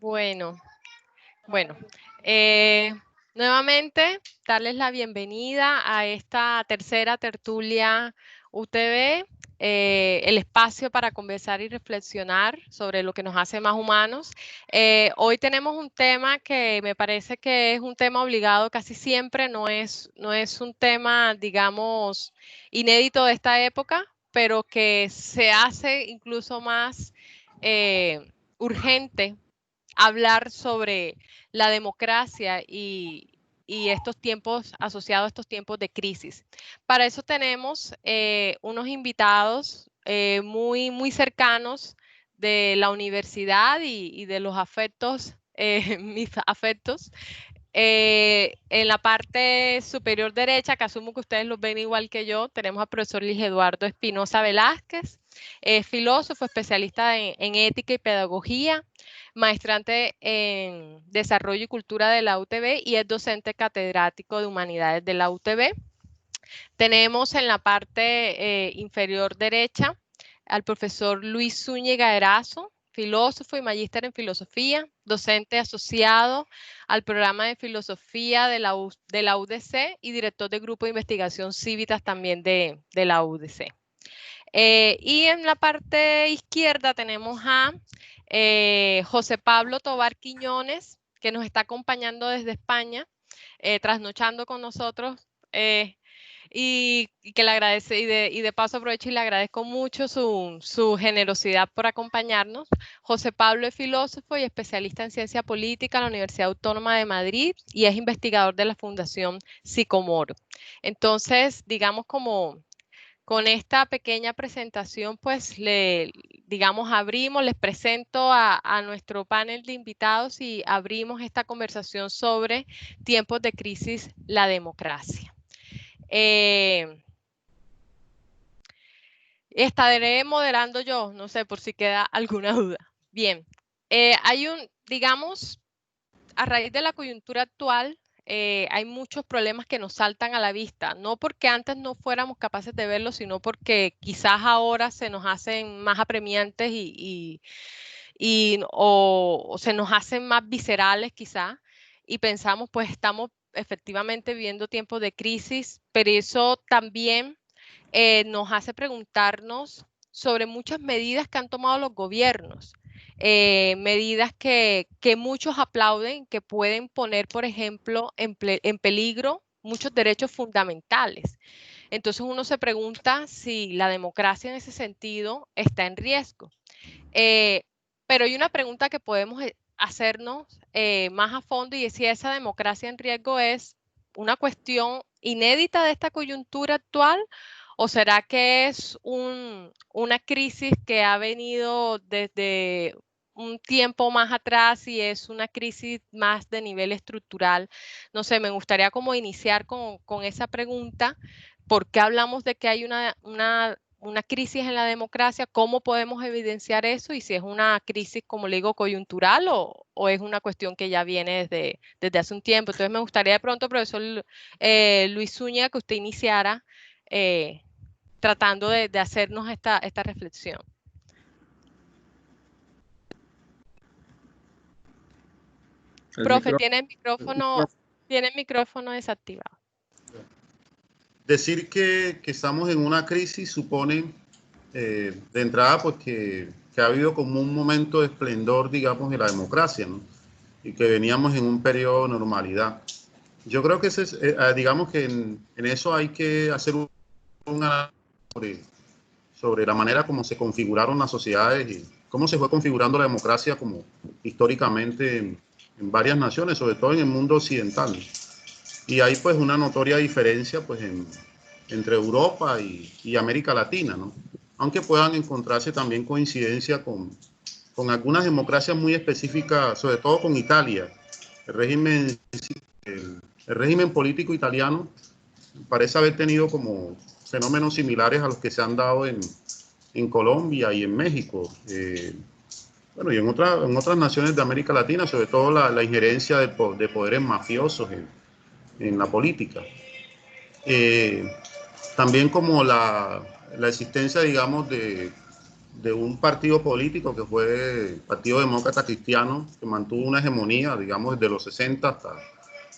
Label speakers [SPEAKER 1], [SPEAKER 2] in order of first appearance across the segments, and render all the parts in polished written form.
[SPEAKER 1] Bueno, bueno, eh, nuevamente darles la bienvenida a esta tercera tertulia UTV, el espacio para conversar y reflexionar sobre lo que nos hace más humanos. Hoy tenemos un tema que me parece que es un tema obligado casi siempre, no es un tema, digamos, inédito de esta época, pero que se hace incluso más urgente hablar sobre la democracia y estos tiempos asociados a estos tiempos de crisis. Para eso tenemos unos invitados muy cercanos de la universidad y de los afectos, mis afectos. En la parte superior derecha, que asumo que ustedes los ven igual que yo, tenemos al profesor Luis Eduardo Espinosa Velázquez, filósofo, especialista en ética y pedagogía, maestrante en Desarrollo y Cultura de la UTB y es docente catedrático de Humanidades de la UTB. Tenemos en la parte inferior derecha al profesor Luis Zúñiga Erazo, filósofo y magíster en filosofía, docente asociado al programa de filosofía de la UDC y director del grupo de investigación Civitas también de la UDC. Y en la parte izquierda tenemos a José Pablo Tobar Quiñones, que nos está acompañando desde España, trasnochando con nosotros, y que le agradece, y de paso aprovecho y le agradezco mucho su generosidad por acompañarnos. José Pablo es filósofo y especialista en ciencia política en la Universidad Autónoma de Madrid y es investigador de la Fundación Sicomoro. Entonces, digamos como con esta pequeña presentación, pues digamos, les presento a nuestro panel de invitados y abrimos esta conversación sobre tiempos de crisis, la democracia. Estaré moderando yo, no sé por si queda alguna duda. Bien, digamos, a raíz de la coyuntura actual, hay muchos problemas que nos saltan a la vista, no porque antes no fuéramos capaces de verlos, sino porque quizás ahora se nos hacen más apremiantes o se nos hacen más viscerales quizás, y pensamos, pues estamos efectivamente viviendo tiempos de crisis, pero eso también nos hace preguntarnos sobre muchas medidas que han tomado los gobiernos, medidas que muchos aplauden, que pueden poner, por ejemplo, en peligro muchos derechos fundamentales. Entonces uno se pregunta si la democracia en ese sentido está en riesgo. Pero hay una pregunta que podemos hacernos más a fondo y es si esa democracia en riesgo es una cuestión inédita de esta coyuntura actual o será que es una crisis que ha venido desde un tiempo más atrás y es una crisis más de nivel estructural. No sé, me gustaría como iniciar con esa pregunta. ¿Por qué hablamos de que hay una crisis en la democracia? ¿Cómo podemos evidenciar eso? Y si es una crisis, como le digo, coyuntural o es una cuestión que ya viene desde hace un tiempo. Entonces me gustaría de pronto, profesor Luis Zúñiga, que usted iniciara tratando de hacernos esta reflexión. Profe, tiene el micrófono desactivado.
[SPEAKER 2] Decir que estamos en una crisis supone, de entrada, pues que ha habido como un momento de esplendor, digamos, de la democracia, ¿no? Y que veníamos en un periodo de normalidad. Yo creo que digamos que en eso hay que hacer un análisis sobre la manera como se configuraron las sociedades y cómo se fue configurando la democracia como históricamente en varias naciones, sobre todo en el mundo occidental. Y hay pues una notoria diferencia pues entre Europa y América Latina, ¿no? Aunque puedan encontrarse también coincidencia con algunas democracias muy específicas, sobre todo con Italia. El régimen político italiano parece haber tenido como fenómenos similares a los que se han dado en Colombia y en México. Bueno, y en otras naciones de América Latina, sobre todo la injerencia de poderes mafiosos en la política. También como la existencia, digamos, de de un partido político que fue el Partido Demócrata Cristiano, que mantuvo una hegemonía, digamos, desde los 60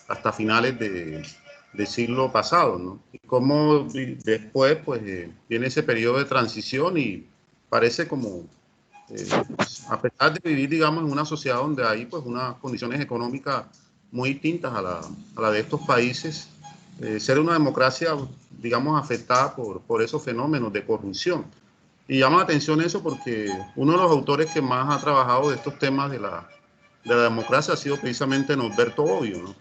[SPEAKER 2] hasta finales del siglo pasado, ¿no? Y cómo después, pues, viene ese periodo de transición y parece como, a pesar de vivir, digamos, en una sociedad donde hay, pues, unas condiciones económicas muy distintas a la de estos países, ser una democracia, digamos, afectada por esos fenómenos de corrupción. Y llama la atención eso porque uno de los autores que más ha trabajado de estos temas de la democracia ha sido precisamente Norberto Bobbio, ¿no?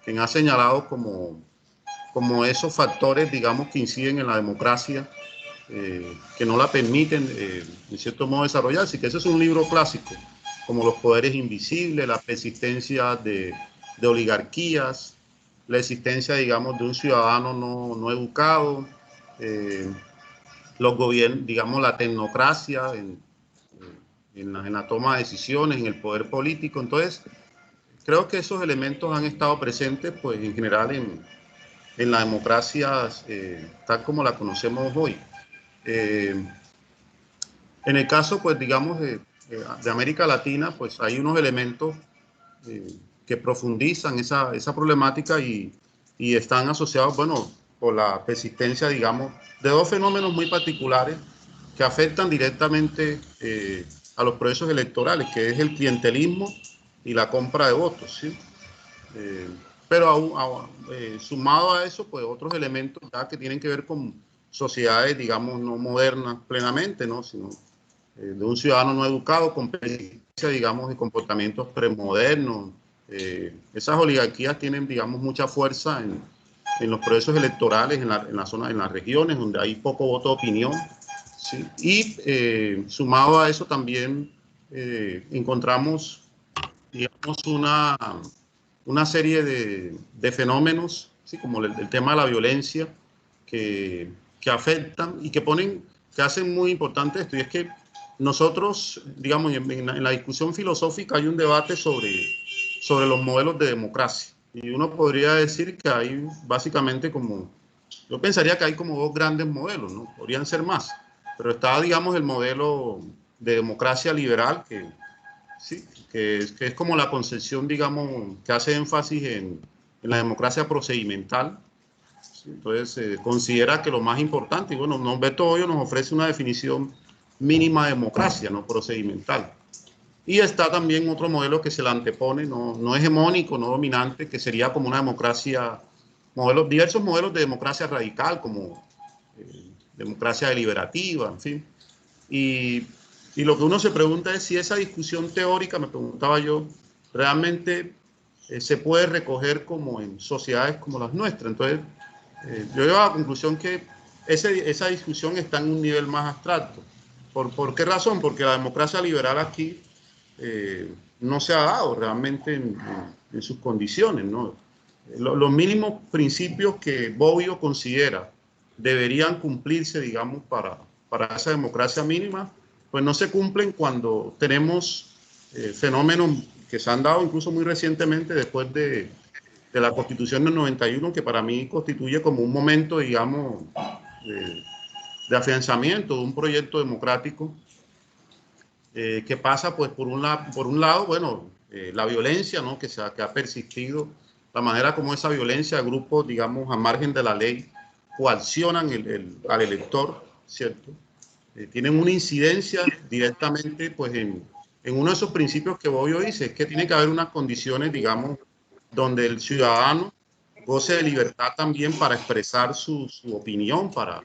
[SPEAKER 2] Quien ha señalado como esos factores, digamos, que inciden en la democracia, que no la permiten, en cierto modo, desarrollarse. Que ese es un libro clásico, como Los poderes invisibles, la persistencia de oligarquías, la existencia, digamos, de un ciudadano no educado, los gobiernos, digamos, la tecnocracia en la toma de decisiones, en el poder político. Entonces, creo que esos elementos han estado presentes, pues, en general en la democracia tal como la conocemos hoy. En el caso, pues, digamos, de América Latina, pues hay unos elementos que profundizan esa problemática y están asociados, bueno, por la persistencia, digamos, de dos fenómenos muy particulares que afectan directamente a los procesos electorales, que es el clientelismo y la compra de votos, ¿sí? Pero sumado a eso, pues otros elementos ya que tienen que ver con sociedades, digamos, no modernas plenamente, ¿no? Sino de un ciudadano no educado con persistencia, digamos, de comportamientos premodernos. Esas oligarquías tienen, digamos, mucha fuerza en los procesos electorales, en la zona, en las regiones donde hay poco voto de opinión, ¿sí? Y sumado a eso también encontramos, digamos, una serie de fenómenos, ¿sí? Como el tema de la violencia, que afectan y que hacen muy importante esto. Y es que nosotros, digamos, en la discusión filosófica hay un debate sobre los modelos de democracia. Y uno podría decir que hay básicamente yo pensaría que hay como dos grandes modelos, ¿no? Podrían ser más. Pero está, digamos, el modelo de democracia liberal, sí, que es como la concepción, digamos, que hace énfasis en la democracia procedimental. ¿Sí? Entonces, considera que lo más importante, y bueno, Norberto Bobbio nos ofrece una definición mínima de democracia, no procedimental. Y está también otro modelo que se le antepone, no hegemónico, no dominante, que sería como una democracia, diversos modelos de democracia radical, como democracia deliberativa, en fin. Y lo que uno se pregunta es si esa discusión teórica, me preguntaba yo, realmente se puede recoger como en sociedades como las nuestras. Entonces, yo llego a la conclusión que esa discusión está en un nivel más abstracto. ¿Por qué razón? Porque la democracia liberal aquí no se ha dado realmente en sus condiciones, ¿no? Los mínimos principios que Bobbio considera deberían cumplirse, digamos, para esa democracia mínima, pues no se cumplen cuando tenemos fenómenos que se han dado incluso muy recientemente después de la Constitución del 91, que para mí constituye como un momento, digamos, de afianzamiento de un proyecto democrático que pasa, pues, por un lado, bueno, la violencia, ¿no? Que ha persistido, la manera como esa violencia, grupos, digamos, a margen de la ley, coaccionan al elector, ¿cierto? Tienen una incidencia directamente, pues, en uno de esos principios que Bobbio dice, es que tiene que haber unas condiciones, digamos, donde el ciudadano goce de libertad también para expresar su opinión, para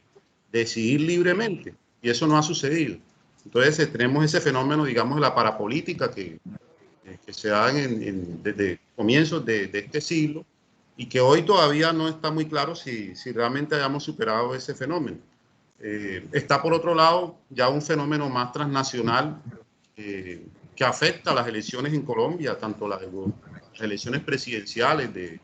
[SPEAKER 2] decidir libremente. Y eso no ha sucedido. Entonces tenemos ese fenómeno, digamos, de la parapolítica que se da desde comienzos de este siglo y que hoy todavía no está muy claro si realmente hayamos superado ese fenómeno. Está por otro lado ya un fenómeno más transnacional que afecta a las elecciones en Colombia, tanto las elecciones presidenciales de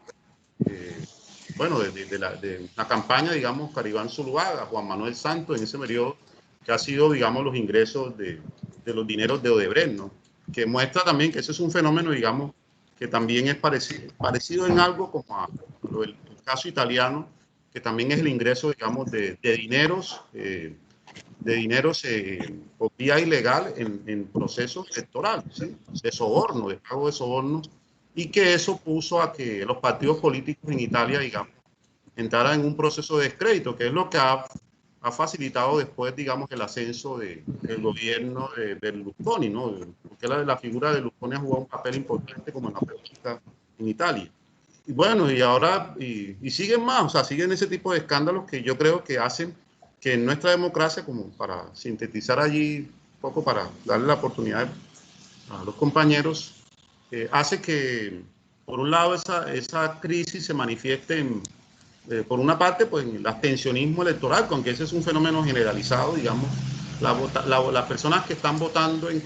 [SPEAKER 2] la campaña, digamos, Caribán Zuluaga, Juan Manuel Santos, en ese periodo, que ha sido, digamos, los ingresos de los dineros de Odebrecht, ¿no? Que muestra también que ese es un fenómeno, digamos, que también es parecido en algo como el caso italiano, que también es el ingreso, digamos, de dineros de dinero por vía ilegal en procesos electorales, ¿sí? De soborno, de pago de soborno, y que eso puso a que los partidos políticos en Italia, digamos, entraran en un proceso de descrédito, que es lo que ha facilitado después, digamos, el ascenso del gobierno de Berlusconi, ¿no? Porque la figura de Berlusconi ha jugado un papel importante como en la política en Italia. Y bueno, y ahora, y siguen más, o sea, siguen ese tipo de escándalos que yo creo que hacen que en nuestra democracia, como para sintetizar allí un poco, para darle la oportunidad a los compañeros, hace que, por un lado, esa crisis se manifieste por una parte, pues en el abstencionismo electoral, aunque ese es un fenómeno generalizado, digamos, las personas que están votando en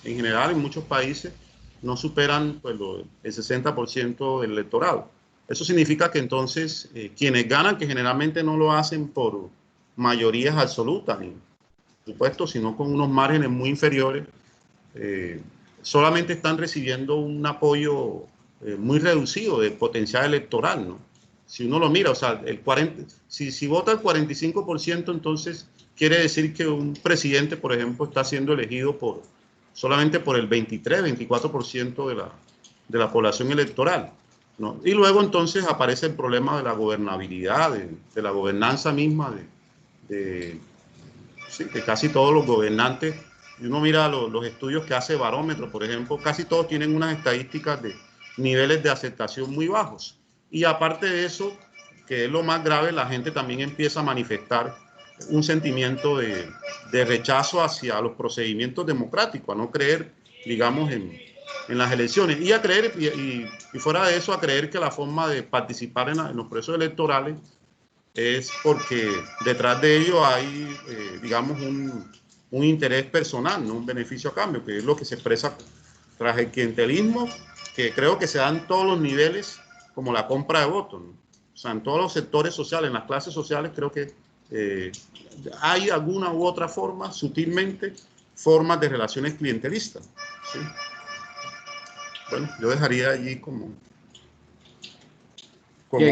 [SPEAKER 2] general en muchos países no superan pues, el 60% del electorado. Eso significa que entonces quienes ganan, que generalmente no lo hacen por mayorías absolutas, ni por supuesto, sino con unos márgenes muy inferiores, solamente están recibiendo un apoyo muy reducido de potencial electoral, ¿no? Si uno lo mira, o sea, si vota el 45%, entonces quiere decir que un presidente, por ejemplo, está siendo elegido solamente por el 23-24% de la población electoral, ¿no? Y luego entonces aparece el problema de la gobernabilidad, de la gobernanza misma, sí, que casi todos los gobernantes, y uno mira los estudios que hace Barómetro, por ejemplo, casi todos tienen unas estadísticas de niveles de aceptación muy bajos. Y aparte de eso, que es lo más grave, la gente también empieza a manifestar un sentimiento de rechazo hacia los procedimientos democráticos, a no creer, digamos, en las elecciones. Y a creer, y fuera de eso, a creer que la forma de participar en los procesos electorales es porque detrás de ello hay, digamos, un interés personal, no un beneficio a cambio, que es lo que se expresa tras el clientelismo, que creo que se da en todos los niveles, como la compra de votos, ¿no? O sea, en todos los sectores sociales, en las clases sociales, creo que hay alguna u otra forma, sutilmente, formas de relaciones clientelistas, ¿sí? Bueno, yo dejaría allí como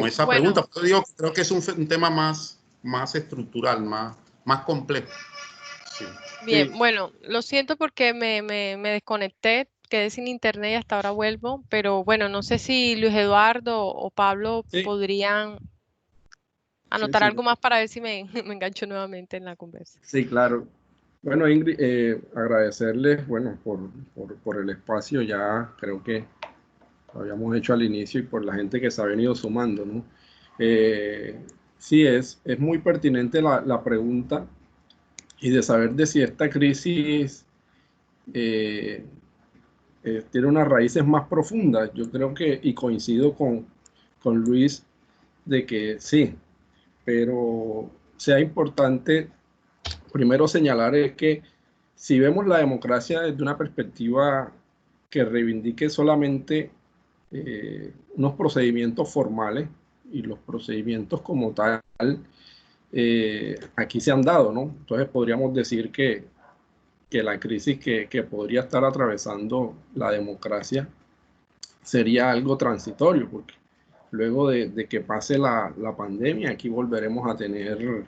[SPEAKER 2] esa
[SPEAKER 1] Bueno,
[SPEAKER 2] pregunta. Pero digo, creo que es un tema más estructural, más complejo. Sí.
[SPEAKER 1] bien, bueno, lo siento porque me desconecté, quedé sin internet y hasta ahora vuelvo, pero bueno, no sé si Luis Eduardo o Pablo
[SPEAKER 3] Sí,
[SPEAKER 1] podrían
[SPEAKER 3] sí,
[SPEAKER 1] anotar
[SPEAKER 3] sí,
[SPEAKER 1] algo más para ver si me, me engancho nuevamente en la conversa.
[SPEAKER 3] sí, claro. Bueno, Ingrid, agradecerles, bueno, por el espacio, ya creo que lo habíamos hecho al inicio y por la gente que se ha venido sumando, ¿no? Eh, sí, es muy pertinente la pregunta y de saber de si esta crisis eh, tiene unas raíces más profundas. Yo creo que, y coincido con Luis, de que sí, pero sea importante primero señalar es que si vemos la democracia desde una perspectiva que reivindique solamente unos procedimientos formales y los procedimientos como tal, aquí se han dado, ¿no? Entonces podríamos decir que la crisis que podría estar atravesando la democracia sería algo transitorio, porque luego de que pase la pandemia, aquí volveremos a tener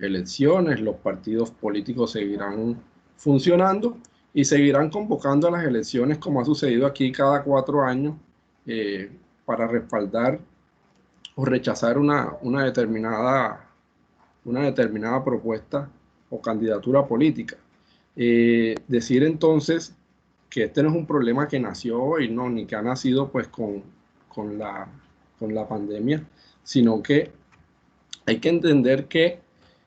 [SPEAKER 3] elecciones, los partidos políticos seguirán funcionando y seguirán convocando a las elecciones como ha sucedido aquí cada 4 años eh, para respaldar o rechazar una determinada propuesta o candidatura política. Decir entonces que este no es un problema que nació hoy, no, ni que ha nacido pues con la, con la pandemia, sino que hay que entender que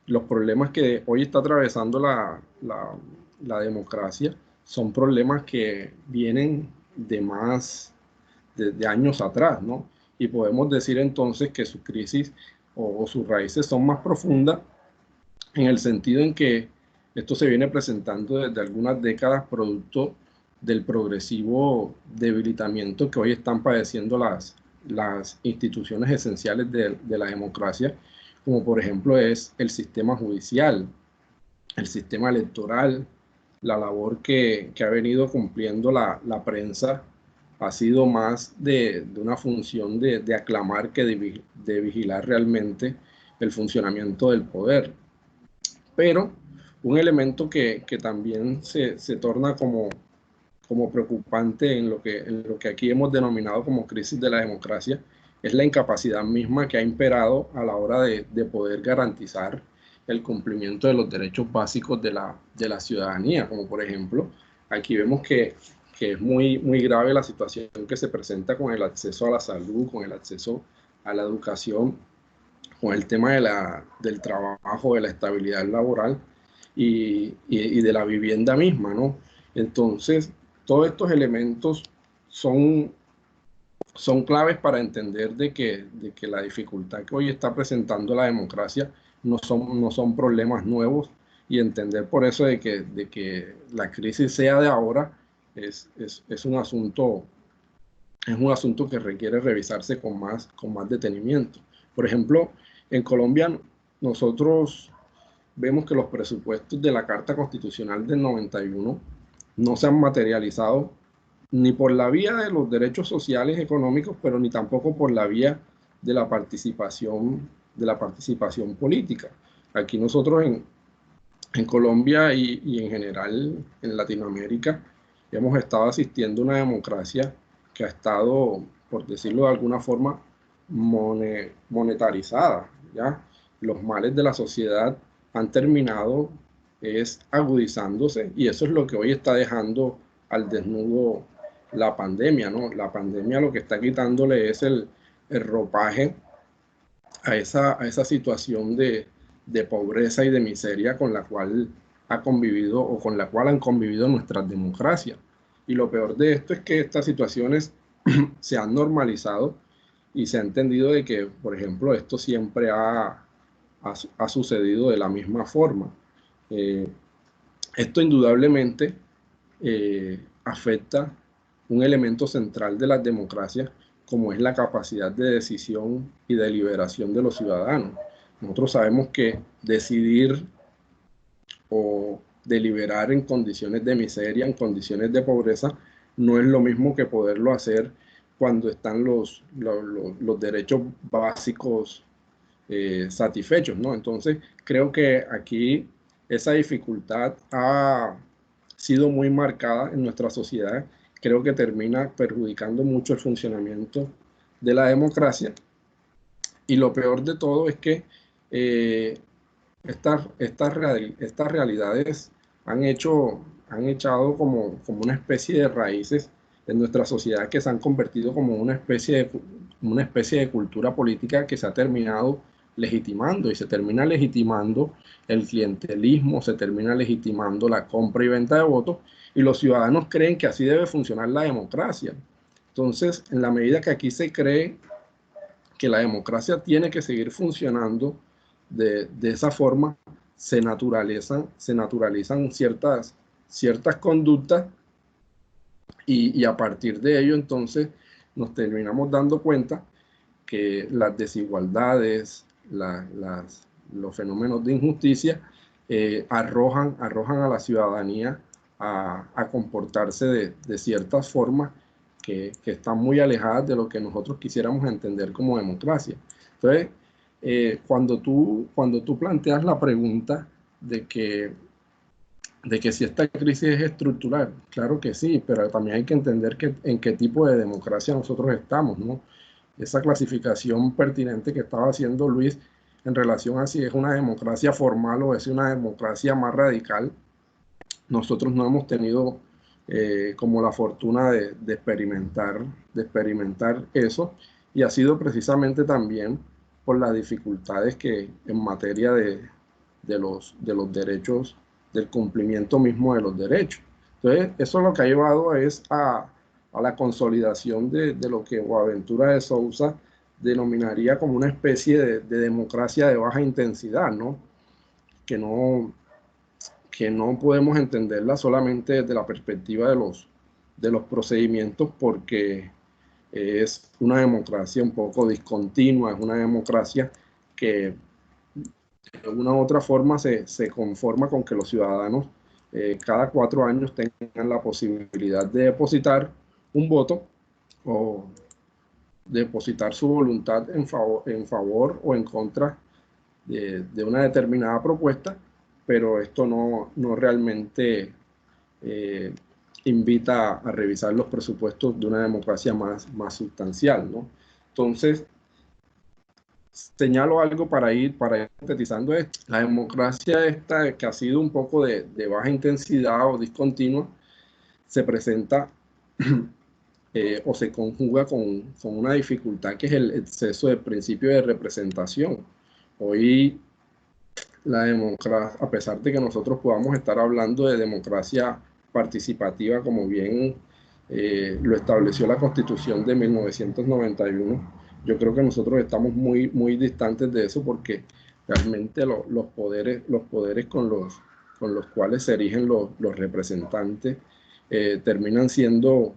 [SPEAKER 3] los problemas que hoy está atravesando la democracia son problemas que vienen de años atrás, ¿no? Y podemos decir entonces que su crisis o sus raíces son más profundas en el sentido en que esto se viene presentando desde algunas décadas producto del progresivo debilitamiento que hoy están padeciendo las instituciones esenciales de la democracia, como por ejemplo es el sistema judicial, el sistema electoral, la labor que ha venido cumpliendo la prensa ha sido más de una función de aclamar que de vigilar realmente el funcionamiento del poder. Pero Un elemento que también se torna como preocupante en lo que aquí hemos denominado como crisis de la democracia es la incapacidad misma que ha imperado a la hora de poder garantizar el cumplimiento de los derechos básicos de la ciudadanía, como por ejemplo, aquí vemos que es muy grave la situación que se presenta con el acceso a la salud, con el acceso a la educación, con el tema del trabajo, de la estabilidad laboral y de la vivienda misma, ¿no? Entonces, todos estos elementos son claves para entender de que la dificultad que hoy está presentando la democracia no son problemas nuevos, y entender por eso de que la crisis sea de ahora es un asunto que requiere revisarse con más detenimiento. Por ejemplo, en Colombia nosotros vemos que los presupuestos de la Carta Constitucional del 91 no se han materializado ni por la vía de los derechos sociales y económicos, pero ni tampoco por la vía de la participación política. Aquí nosotros en Colombia y en general en Latinoamérica hemos estado asistiendo a una democracia que ha estado, por decirlo de alguna forma, monetarizada, ¿ya? Los males de la sociedad han terminado agudizándose, y eso es lo que hoy está dejando al desnudo la pandemia, ¿no? La pandemia lo que está quitándole es el ropaje a esa situación de pobreza y de miseria con la cual ha convivido o con la cual han convivido nuestras democracias. Y lo peor de esto es que estas situaciones se han normalizado y se ha entendido de que, por ejemplo, esto siempre ha sucedido de la misma forma. Esto indudablemente afecta un elemento central de las democracias, como es la capacidad de decisión y deliberación de los ciudadanos. Nosotros sabemos que decidir o deliberar en condiciones de miseria, en condiciones de pobreza, no es lo mismo que poderlo hacer cuando están los derechos básicos satisfechos, ¿no? Entonces, creo que aquí esa dificultad ha sido muy marcada en nuestra sociedad. Creo que termina perjudicando mucho el funcionamiento de la democracia, y lo peor de todo es que estas realidades han echado como una especie de raíces en nuestra sociedad, que se han convertido como una especie de cultura política que se ha terminado legitimando, y se termina legitimando el clientelismo, se termina legitimando la compra y venta de votos, y los ciudadanos creen que así debe funcionar la democracia. Entonces, en la medida que aquí se cree que la democracia tiene que seguir funcionando de esa forma, se naturalizan ciertas conductas, y a partir de ello entonces nos terminamos dando cuenta que las desigualdades, los fenómenos de injusticia arrojan a la ciudadanía a comportarse de ciertas formas que están muy alejadas de lo que nosotros quisiéramos entender como democracia. Entonces, cuando tú planteas la pregunta de que si esta crisis es estructural, claro que sí, pero también hay que entender en qué tipo de democracia nosotros estamos, ¿no? Esa clasificación pertinente que estaba haciendo Luis en relación a si es una democracia formal o es una democracia más radical, nosotros no hemos tenido como la fortuna de experimentar eso, y ha sido precisamente también por las dificultades que en materia de los derechos, del cumplimiento mismo de los derechos. Entonces, eso lo que ha llevado es a la consolidación de lo que Boaventura de Sousa denominaría como una especie de democracia de baja intensidad, ¿no? Que no podemos entenderla solamente desde la perspectiva de los procedimientos, porque es una democracia un poco discontinua, es una democracia que de una u otra forma se conforma con que los ciudadanos cada 4 años tengan la posibilidad de depositar un voto o depositar su voluntad en favor o en contra de una determinada propuesta, pero esto no realmente invita a revisar los presupuestos de una democracia más sustancial, ¿no? Entonces, señalo algo para ir sintetizando esto. La democracia esta, que ha sido un poco de baja intensidad o discontinua, se presenta o se conjuga con una dificultad que es el exceso del principio de representación. Hoy la democracia, a pesar de que nosotros podamos estar hablando de democracia participativa, como bien lo estableció la Constitución de 1991, yo creo que nosotros estamos muy distantes de eso, porque realmente los poderes con los cuales se erigen los representantes terminan siendo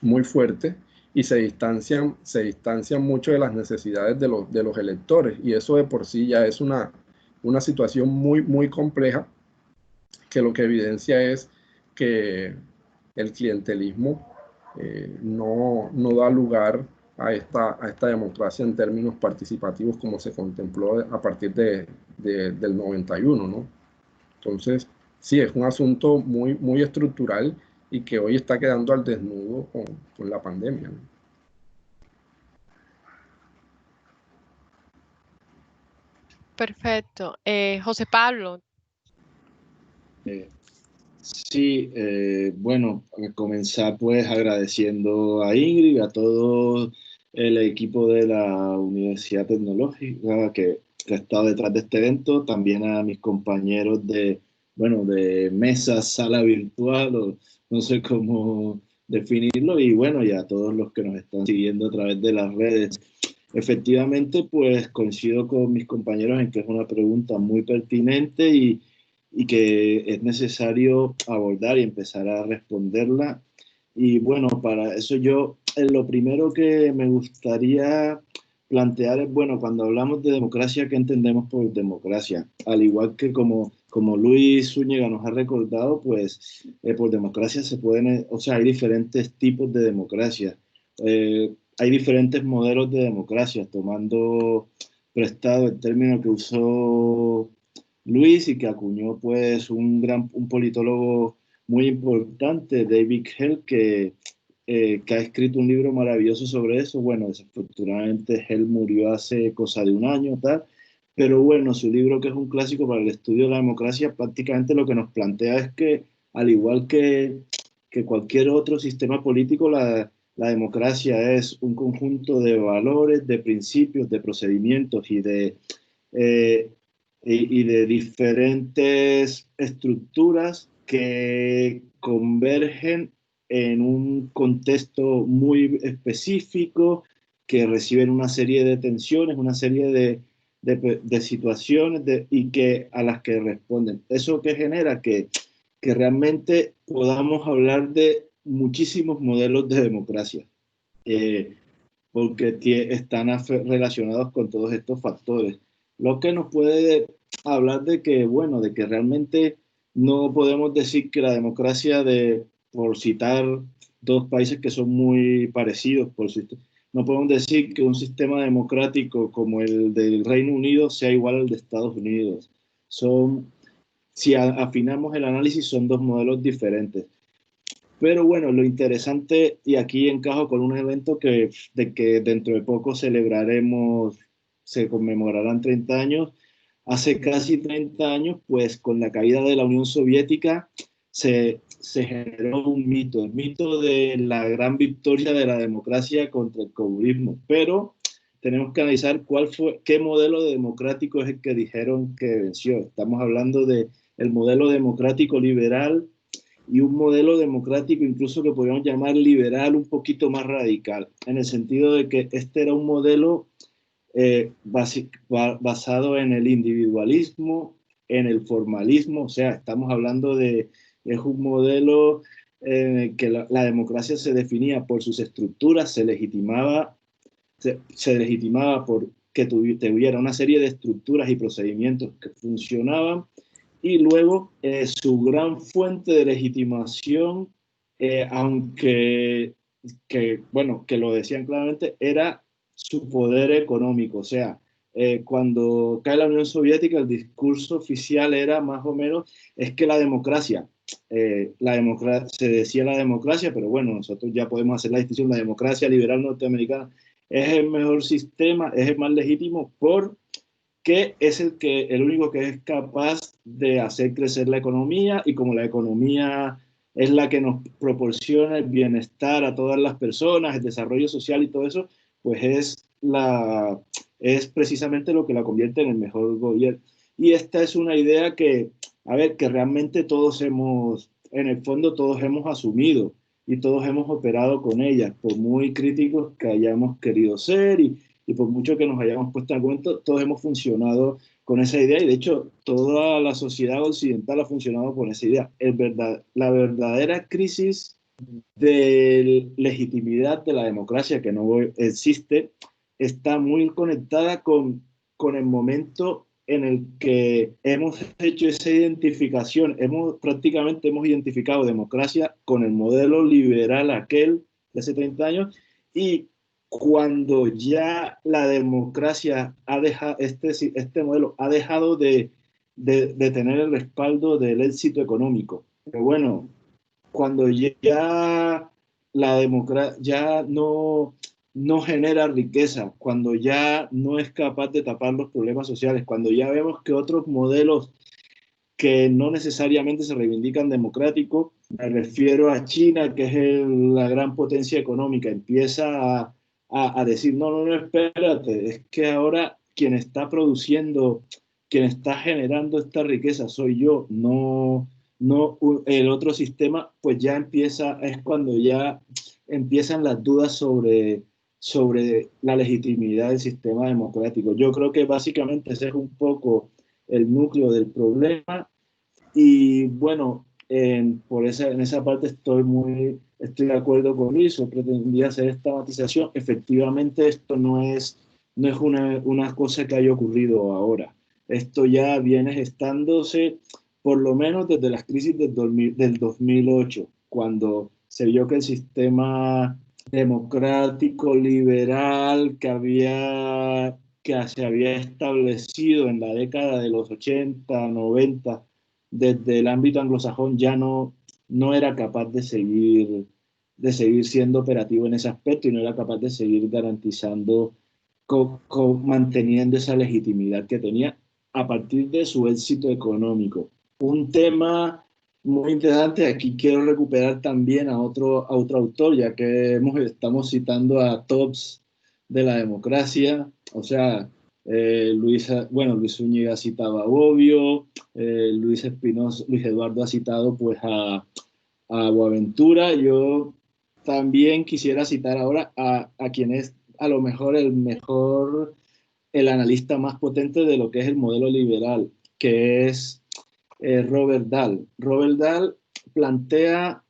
[SPEAKER 3] muy fuertes, y se distancian mucho de las necesidades de los electores, y eso de por sí ya es una situación muy compleja, que lo que evidencia es que el clientelismo no da lugar a esta democracia en términos participativos como se contempló a partir del 91, ¿no? Entonces, sí, es un asunto muy estructural, y que hoy está quedando al desnudo con la pandemia, ¿no?
[SPEAKER 1] Perfecto. José Pablo.
[SPEAKER 4] Sí, bueno, a comenzar pues agradeciendo a Ingrid, a todo el equipo de la Universidad Tecnológica que ha estado detrás de este evento, también a mis compañeros de mesa, sala virtual, o no sé cómo definirlo, y bueno, y a todos los que nos están siguiendo a través de las redes. Efectivamente, pues coincido con mis compañeros en que es una pregunta muy pertinente y que es necesario abordar y empezar a responderla. Y bueno, para eso yo, lo primero que me gustaría plantear es, bueno, cuando hablamos de democracia, ¿qué entendemos por democracia? Al igual que como Luis Zúñiga nos ha recordado, pues por democracia se pueden, o sea, hay diferentes tipos de democracia. Hay diferentes modelos de democracia, tomando prestado el término que usó Luis y que acuñó pues un politólogo muy importante, David Hell, que ha escrito un libro maravilloso sobre eso. Bueno, desafortunadamente Hell murió hace cosa de un año, tal, pero bueno, su libro, que es un clásico para el estudio de la democracia, prácticamente lo que nos plantea es que, al igual que cualquier otro sistema político, la democracia es un conjunto de valores, de principios, de procedimientos eh, y de diferentes estructuras que convergen en un contexto muy específico, que reciben una serie de tensiones, una serie de situaciones y a las que responden. ¿Eso que genera? Que realmente podamos hablar de muchísimos modelos de democracia, porque están relacionados con todos estos factores. Lo que nos puede hablar de que, bueno, de que realmente no podemos decir que la democracia por citar dos países que son muy parecidos, no podemos decir que un sistema democrático como el del Reino Unido sea igual al de Estados Unidos. Si afinamos el análisis, son dos modelos diferentes. Pero bueno, lo interesante, y aquí encajo con un evento de que dentro de poco celebraremos, se conmemorarán 30 años. Hace casi 30 años, pues con la caída de la Unión Soviética, se generó un mito, el mito de la gran victoria de la democracia contra el comunismo. Pero tenemos que analizar qué modelo democrático es el que dijeron que venció. Estamos hablando del modelo democrático liberal, y un modelo democrático incluso que podríamos llamar liberal, un poquito más radical, en el sentido de que este era un modelo basado en el individualismo, en el formalismo. O sea, estamos hablando es un modelo que la democracia se definía por sus estructuras, se legitimaba por que tuviera una serie de estructuras y procedimientos que funcionaban, y luego su gran fuente de legitimación, aunque bueno, que lo decían claramente, era su poder económico. O sea, cuando cae la Unión Soviética, el discurso oficial era más o menos, es que la democracia, se decía la democracia, pero bueno, nosotros ya podemos hacer la distinción, la democracia liberal norteamericana es el mejor sistema, es el más legítimo porque es el único que es capaz de hacer crecer la economía, y como la economía es la que nos proporciona el bienestar a todas las personas, el desarrollo social y todo eso, pues es precisamente lo que la convierte en el mejor gobierno. Y esta es una idea que, a ver, que realmente en el fondo todos hemos asumido y todos hemos operado con ella, por muy críticos que hayamos querido ser y por mucho que nos hayamos puesto en argumento, todos hemos funcionado con esa idea, y de hecho toda la sociedad occidental ha funcionado con esa idea. La verdadera crisis de legitimidad de la democracia que no existe está muy conectada con el momento en el que hemos hecho esa identificación, prácticamente hemos identificado democracia con el modelo liberal aquel de hace 30 años, y cuando ya la democracia ha dejado, este modelo ha dejado de tener el respaldo del éxito económico. Pero bueno, cuando ya la democracia ya no genera riqueza, cuando ya no es capaz de tapar los problemas sociales, cuando ya vemos que otros modelos que no necesariamente se reivindican democráticos, me refiero a China, que es la gran potencia económica, empieza a decir, no, espérate, es que ahora quien está produciendo, quien está generando esta riqueza soy yo, no el otro sistema, pues ya es cuando ya empiezan las dudas sobre la legitimidad del sistema democrático. Yo creo que básicamente ese es un poco el núcleo del problema, y bueno, en esa parte estoy de acuerdo con eso. Pretendía hacer esta matización. Efectivamente, esto no es una cosa que haya ocurrido ahora. Esto ya viene gestándose por lo menos desde las crisis del 2008, cuando se vio que el sistema democrático liberal que se había establecido en la década de los 80, 90, desde el ámbito anglosajón, ya no era capaz de seguir siendo operativo en ese aspecto, y no era capaz de seguir garantizando, manteniendo esa legitimidad que tenía a partir de su éxito económico. Un tema muy interesante, aquí quiero recuperar también a otro autor, ya que estamos citando a tops de la democracia, o sea, Luis Zúñiga citaba a Bobbio, Luis Eduardo ha citado pues a Boaventura. Yo también quisiera citar ahora a quien es a lo mejor el analista más potente de lo que es el modelo liberal, que es Robert Dahl. Robert Dahl plantea,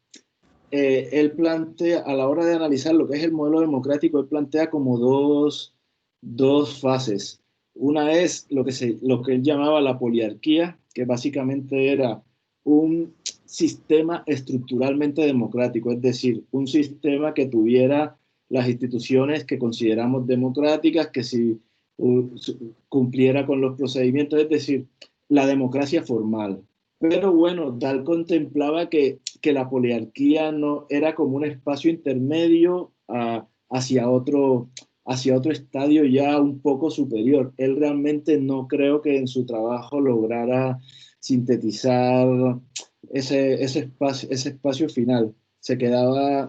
[SPEAKER 4] a la hora de analizar lo que es el modelo democrático, él plantea como dos fases. Una es lo que él llamaba la poliarquía, que básicamente era un sistema estructuralmente democrático, es decir, un sistema que tuviera las instituciones que consideramos democráticas, que si cumpliera con los procedimientos, es decir, la democracia formal. Pero bueno, Dahl contemplaba que la poliarquía no era como un espacio intermedio hacia otro estadio ya un poco superior. Él realmente no creo que en su trabajo lograra sintetizar ese espacio final.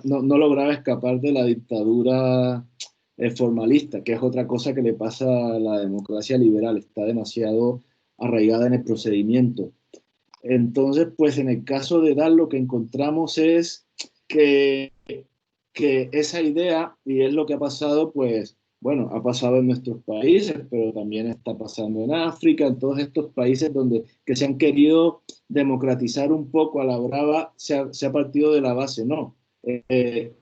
[SPEAKER 4] No lograba escapar de la dictadura formalista, que es otra cosa que le pasa a la democracia liberal, está demasiado arraigada en el procedimiento. Entonces, pues en el caso de Dahl lo que encontramos es que esa idea, y es lo que ha pasado, pues, bueno, ha pasado en nuestros países, pero también está pasando en África, en todos estos países que se han querido democratizar un poco a la brava, se ha partido de la base, no, de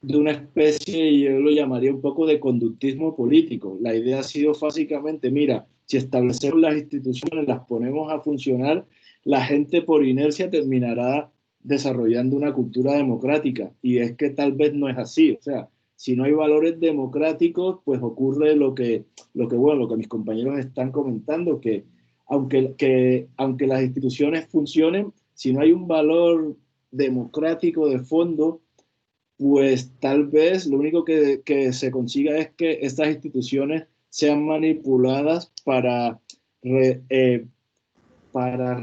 [SPEAKER 4] una especie, yo lo llamaría un poco de conductismo político. La idea ha sido básicamente, mira, si establecemos las instituciones, las ponemos a funcionar, la gente por inercia terminará desarrollando una cultura democrática, y es que tal vez no es así. O sea, si no hay valores democráticos, pues ocurre lo que mis compañeros están comentando, que aunque las instituciones funcionen, si no hay un valor democrático de fondo, pues tal vez lo único que se consiga es que estas instituciones sean manipuladas para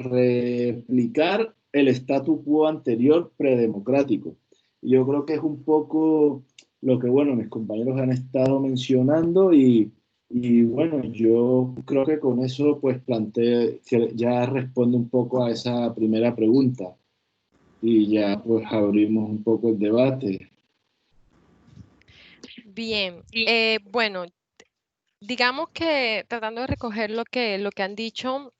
[SPEAKER 4] replicar el statu quo anterior predemocrático. Yo creo que es un poco lo que, bueno, mis compañeros han estado mencionando y bueno, yo creo que con eso pues ya respondo un poco a esa primera pregunta y ya pues abrimos un poco el debate.
[SPEAKER 1] Bien, bueno, digamos que tratando de recoger lo que han dicho,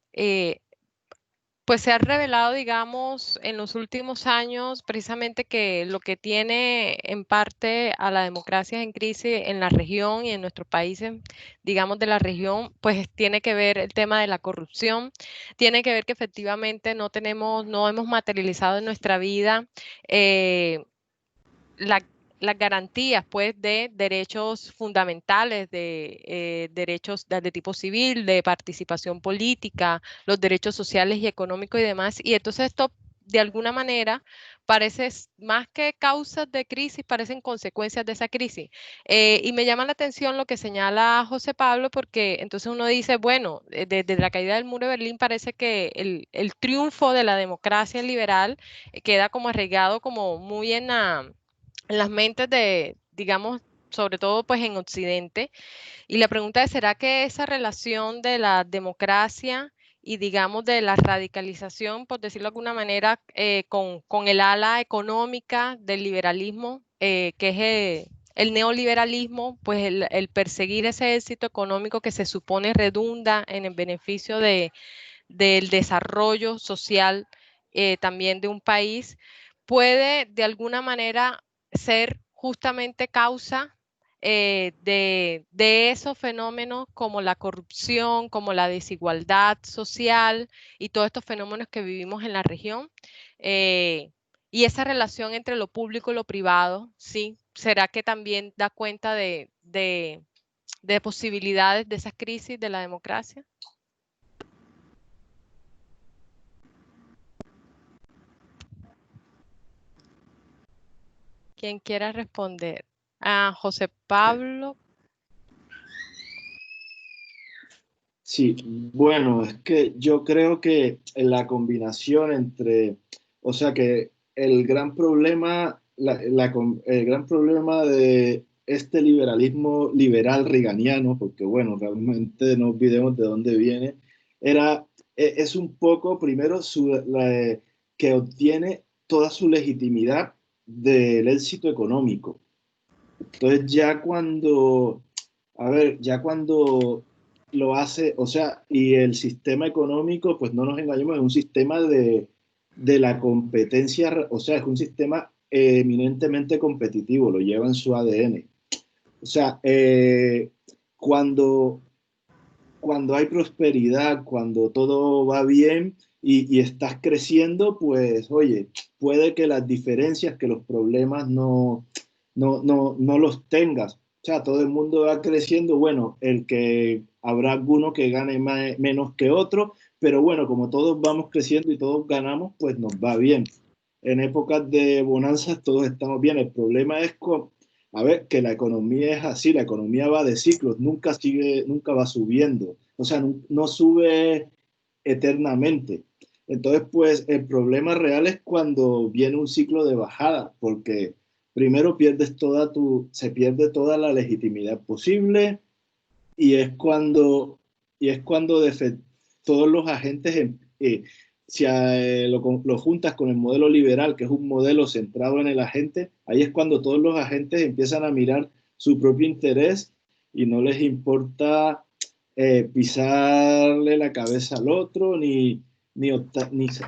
[SPEAKER 1] pues se ha revelado, digamos, en los últimos años precisamente que lo que tiene en parte a la democracia en crisis en la región y en nuestros países, digamos, de la región, pues tiene que ver el tema de la corrupción, tiene que ver que efectivamente no hemos materializado en nuestra vida las garantías pues de derechos fundamentales, de derechos de tipo civil, de participación política, los derechos sociales y económicos y demás. Y entonces esto de alguna manera parece más que causas de crisis, parecen consecuencias de esa crisis. Y me llama la atención lo que señala José Pablo, porque entonces uno dice, bueno, desde la caída del muro de Berlín parece que el triunfo de la democracia liberal queda como arraigado como muy en las mentes de, digamos, sobre todo pues en Occidente. Y la pregunta es, ¿será que esa relación de la democracia y digamos de la radicalización, por decirlo de alguna manera, con el ala económica del liberalismo, que es el neoliberalismo, pues el perseguir ese éxito económico que se supone redunda en el beneficio del desarrollo social también de un país, puede de alguna manera ser justamente causa de esos fenómenos como la corrupción, como la desigualdad social y todos estos fenómenos que vivimos en la región. Y esa relación entre lo público y lo privado, ¿sí? ¿Será que también da cuenta de posibilidades de esas crisis de la democracia? Quien quiera responder. José Pablo.
[SPEAKER 4] Sí, bueno, es que yo creo que la combinación entre, o sea que el gran problema, el gran problema de este liberalismo liberal reganiano, porque bueno, realmente no olvidemos de dónde viene, es un poco primero que obtiene toda su legitimidad del éxito económico. Entonces ya cuando lo hace, o sea, y el sistema económico, pues no nos engañemos, es un sistema de la competencia, o sea, es un sistema eminentemente competitivo, lo lleva en su ADN. O sea, cuando hay prosperidad, cuando todo va bien y estás creciendo, pues oye, puede que las diferencias, que los problemas no los tengas. O sea, todo el mundo va creciendo, bueno, habrá alguno que gane menos que otro, pero bueno, como todos vamos creciendo y todos ganamos, pues nos va bien. En épocas de bonanzas todos estamos bien. El problema es que la economía es así, la economía va de ciclos, nunca va subiendo, o sea, no sube eternamente. Entonces, pues el problema real es cuando viene un ciclo de bajada, porque primero se pierde toda la legitimidad posible y es cuando todos los agentes, si lo juntas con el modelo liberal, que es un modelo centrado en el agente, ahí es cuando todos los agentes empiezan a mirar su propio interés y no les importa pisarle la cabeza al otro ni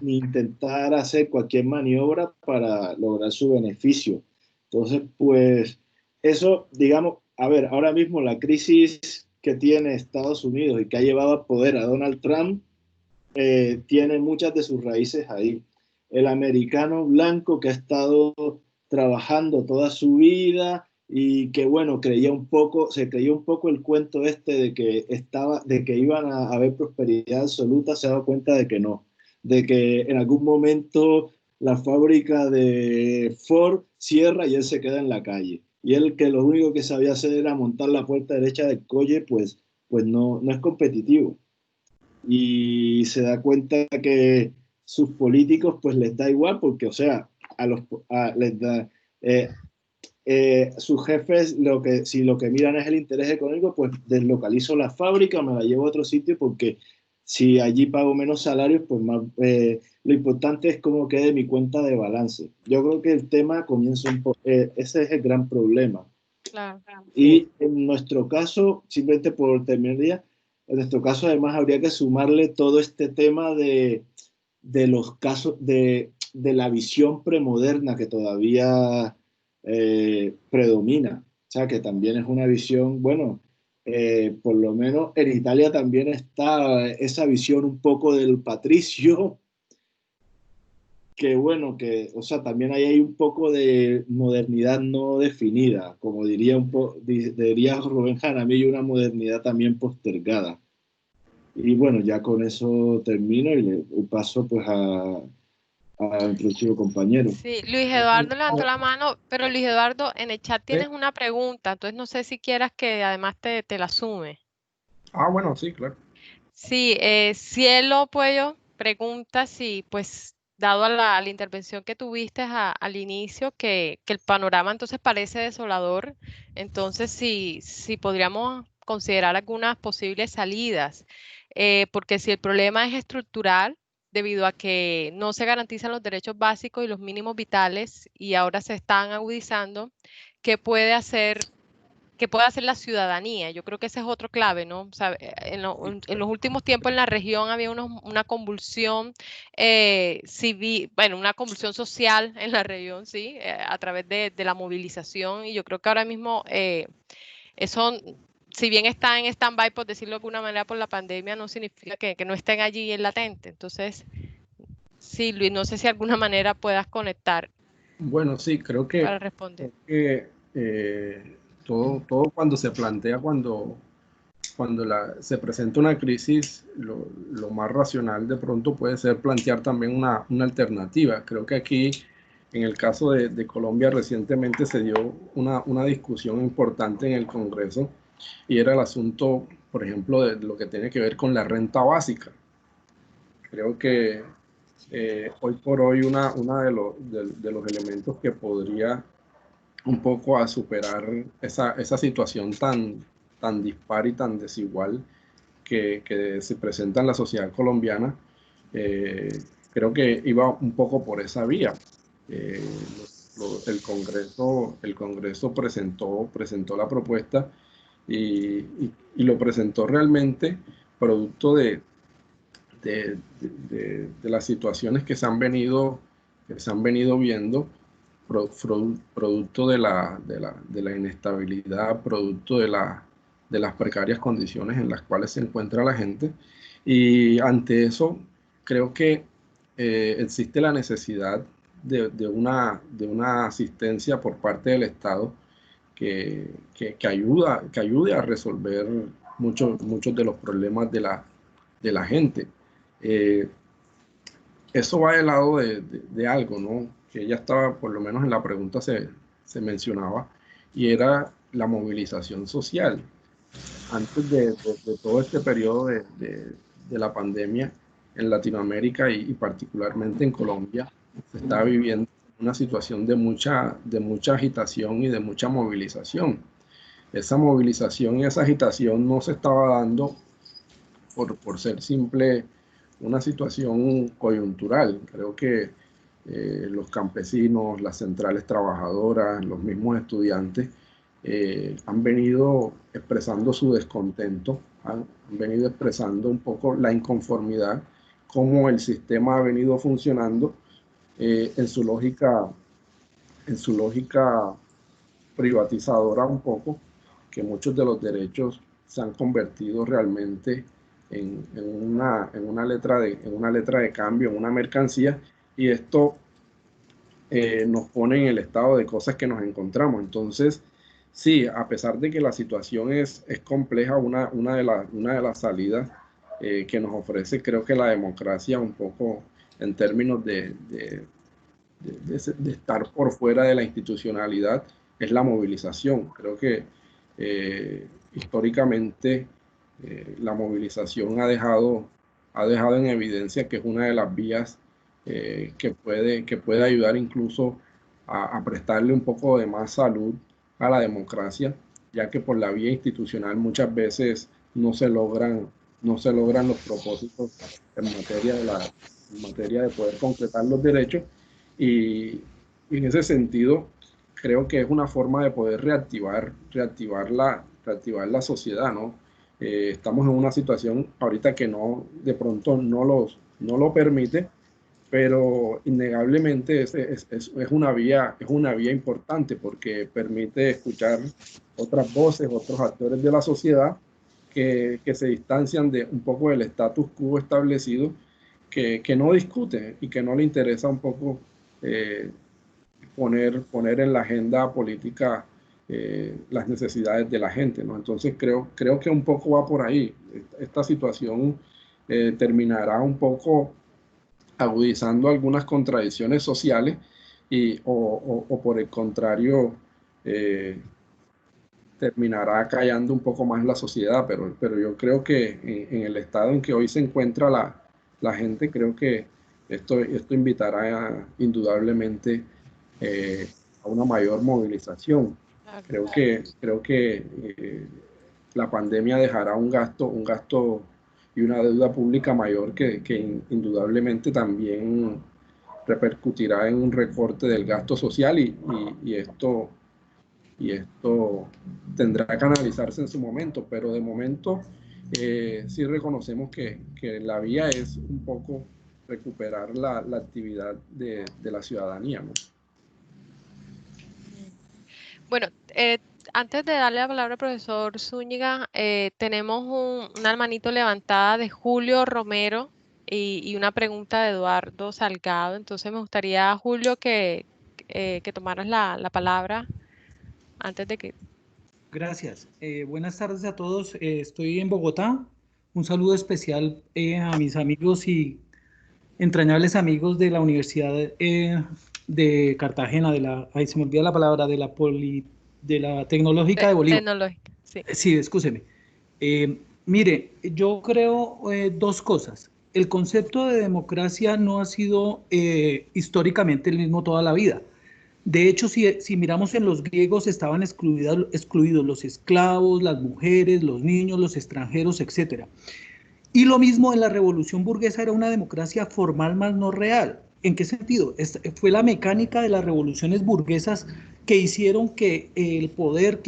[SPEAKER 4] intentar hacer cualquier maniobra para lograr su beneficio. Entonces, pues eso, digamos, a ver, ahora mismo la crisis que tiene Estados Unidos y que ha llevado a poder a Donald Trump tiene muchas de sus raíces ahí. El americano blanco que ha estado trabajando toda su vida y que bueno, se creía un poco el cuento este de que iban a haber prosperidad absoluta, se ha dado cuenta de que no, de que en algún momento la fábrica de Ford cierra y él se queda en la calle. Y él que lo único que sabía hacer era montar la puerta derecha del coche, pues no es competitivo. Y se da cuenta que sus políticos pues les da igual porque, o sea, les da... sus jefes, si lo que miran es el interés económico, pues deslocalizo la fábrica, me la llevo a otro sitio porque si allí pago menos salarios, pues más, lo importante es cómo quede mi cuenta de balance. Yo creo que el tema comienza ese es el gran problema.
[SPEAKER 1] Claro.
[SPEAKER 4] Y en nuestro caso, simplemente por terminar, en nuestro caso además habría que sumarle todo este tema de los casos de la visión premoderna que todavía predomina. O sea, que también es una visión, bueno, por lo menos en Italia también está esa visión un poco del patricio, que bueno, o sea, también ahí hay un poco de modernidad no definida, como diría Rubén Jaramillo, una modernidad también postergada. Y bueno, ya con eso termino y le paso pues a nuestro chico compañero.
[SPEAKER 1] Sí, Luis Eduardo levantó la mano, pero Luis Eduardo, en el chat tienes una pregunta, entonces no sé si quieras que además te la sume.
[SPEAKER 3] Bueno, sí, claro.
[SPEAKER 1] Sí, Cielo Puello pregunta si, pues, dado a la intervención que tuviste al inicio, que el panorama entonces parece desolador, entonces si podríamos considerar algunas posibles salidas, porque si el problema es estructural, debido a que no se garantizan los derechos básicos y los mínimos vitales y ahora se están agudizando, ¿qué puede hacer la ciudadanía? Yo creo que ese es otro clave, ¿no? O sea, en los últimos tiempos en la región había una convulsión civil, bueno, una convulsión social en la región, sí, a través de la movilización, y yo creo que ahora mismo eso, si bien está en stand-by, por decirlo de alguna manera, por la pandemia, no significa que no estén allí en latente. Entonces, sí, Luis, no sé si de alguna manera puedas conectar.
[SPEAKER 3] Bueno, sí, creo que,
[SPEAKER 1] Para responder.
[SPEAKER 3] Todo cuando se plantea, cuando se presenta una crisis, lo más racional de pronto puede ser plantear también una alternativa. Creo que aquí, en el caso de Colombia, recientemente se dio una discusión importante en el Congreso y era el asunto, por ejemplo, de lo que tiene que ver con la renta básica. Creo que hoy por hoy una de los elementos que podría un poco a superar esa situación tan dispar y tan desigual que se presenta en la sociedad colombiana, creo que iba un poco por esa vía. El Congreso presentó la propuesta y lo presentó realmente producto de las situaciones que se han venido viendo, producto de la inestabilidad, producto de las precarias condiciones en las cuales se encuentra la gente. Y ante eso, creo que existe la necesidad de una asistencia por parte del Estado que ayude a resolver muchos de los problemas de la gente. Eso va del lado de algo, ¿no? Que ya estaba, por lo menos en la pregunta se mencionaba, y era la movilización social. Antes de todo este periodo de la pandemia en Latinoamérica y particularmente en Colombia, se estaba viviendo una situación de mucha agitación y de mucha movilización. Esa movilización y esa agitación no se estaba dando por ser simple una situación coyuntural. Creo que los campesinos, las centrales trabajadoras, los mismos estudiantes han venido expresando su descontento, han venido expresando un poco la inconformidad, cómo el sistema ha venido funcionando en su lógica privatizadora un poco, que muchos de los derechos se han convertido realmente en una letra de cambio, en una mercancía, y esto nos pone en el estado de cosas que nos encontramos. Entonces, sí, a pesar de que la situación es compleja, una de las salidas que nos ofrece, creo que la democracia un poco en términos de estar por fuera de la institucionalidad, es la movilización. Creo que históricamente la movilización ha dejado en evidencia que es una de las vías que puede ayudar incluso a prestarle un poco de más salud a la democracia, ya que por la vía institucional muchas veces no se logran los propósitos en materia de poder concretar los derechos, y en ese sentido creo que es una forma de poder reactivar la sociedad, ¿no? Estamos en una situación ahorita que de pronto no lo permite, pero innegablemente es una vía importante porque permite escuchar otras voces, otros actores de la sociedad que se distancian de un poco del status quo establecido, que no discute y que no le interesa un poco poner en la agenda política las necesidades de la gente, ¿no? Entonces creo que un poco va por ahí. Esta situación terminará un poco agudizando algunas contradicciones sociales o por el contrario terminará callando un poco más la sociedad, pero yo creo que en el estado en que hoy se encuentra la gente, creo que esto invitará indudablemente a una mayor movilización. Creo que la pandemia dejará un gasto y una deuda pública mayor que indudablemente también repercutirá en un recorte del gasto social y esto tendrá que analizarse en su momento, pero de momento sí reconocemos que la vía es un poco recuperar la actividad de la ciudadanía, ¿no?
[SPEAKER 1] Bueno, antes de darle la palabra al profesor Zúñiga, tenemos una manito levantada de Julio Romero y una pregunta de Eduardo Salgado. Entonces me gustaría, Julio, que tomaras la palabra antes de que...
[SPEAKER 5] Gracias. Buenas tardes a todos. Estoy en Bogotá. Un saludo especial a mis amigos y entrañables amigos de la Universidad de Cartagena, se me olvida la palabra, de la Tecnológica de Bolívar.
[SPEAKER 1] Tecnológica, sí.
[SPEAKER 5] Sí, excúseme. Mire, yo creo dos cosas. El concepto de democracia no ha sido históricamente el mismo toda la vida. De hecho, si miramos en los griegos, estaban excluidos los esclavos, las mujeres, los niños, los extranjeros, etc. Y lo mismo en la Revolución Burguesa, era una democracia formal más no real. ¿En qué sentido? Fue la mecánica de las revoluciones burguesas que hicieron que el poder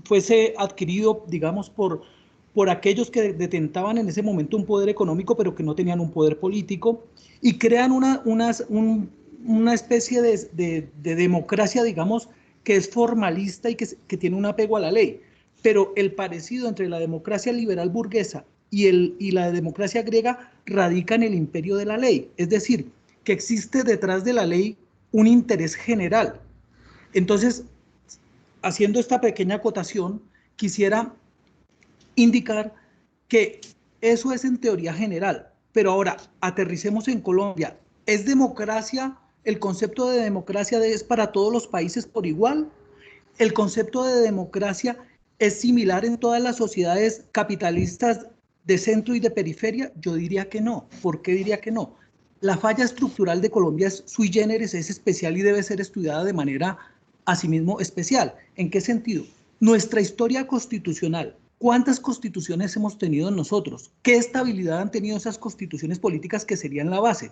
[SPEAKER 5] fuese adquirido, digamos, por aquellos que detentaban en ese momento un poder económico, pero que no tenían un poder político, y crean una especie de democracia, digamos, que es formalista y que tiene un apego a la ley. Pero el parecido entre la democracia liberal burguesa y la democracia griega radica en el imperio de la ley. Es decir, que existe detrás de la ley un interés general. Entonces, haciendo esta pequeña acotación, quisiera indicar que eso es en teoría general, pero ahora aterricemos en Colombia. ¿Es democracia? ¿El concepto de democracia es para todos los países por igual? ¿El concepto de democracia es similar en todas las sociedades capitalistas de centro y de periferia? Yo diría que no. ¿Por qué diría que no? La falla estructural de Colombia es sui generis, es especial y debe ser estudiada de manera asimismo especial. ¿En qué sentido? Nuestra historia constitucional. ¿Cuántas constituciones hemos tenido nosotros? ¿Qué estabilidad han tenido esas constituciones políticas que serían la base?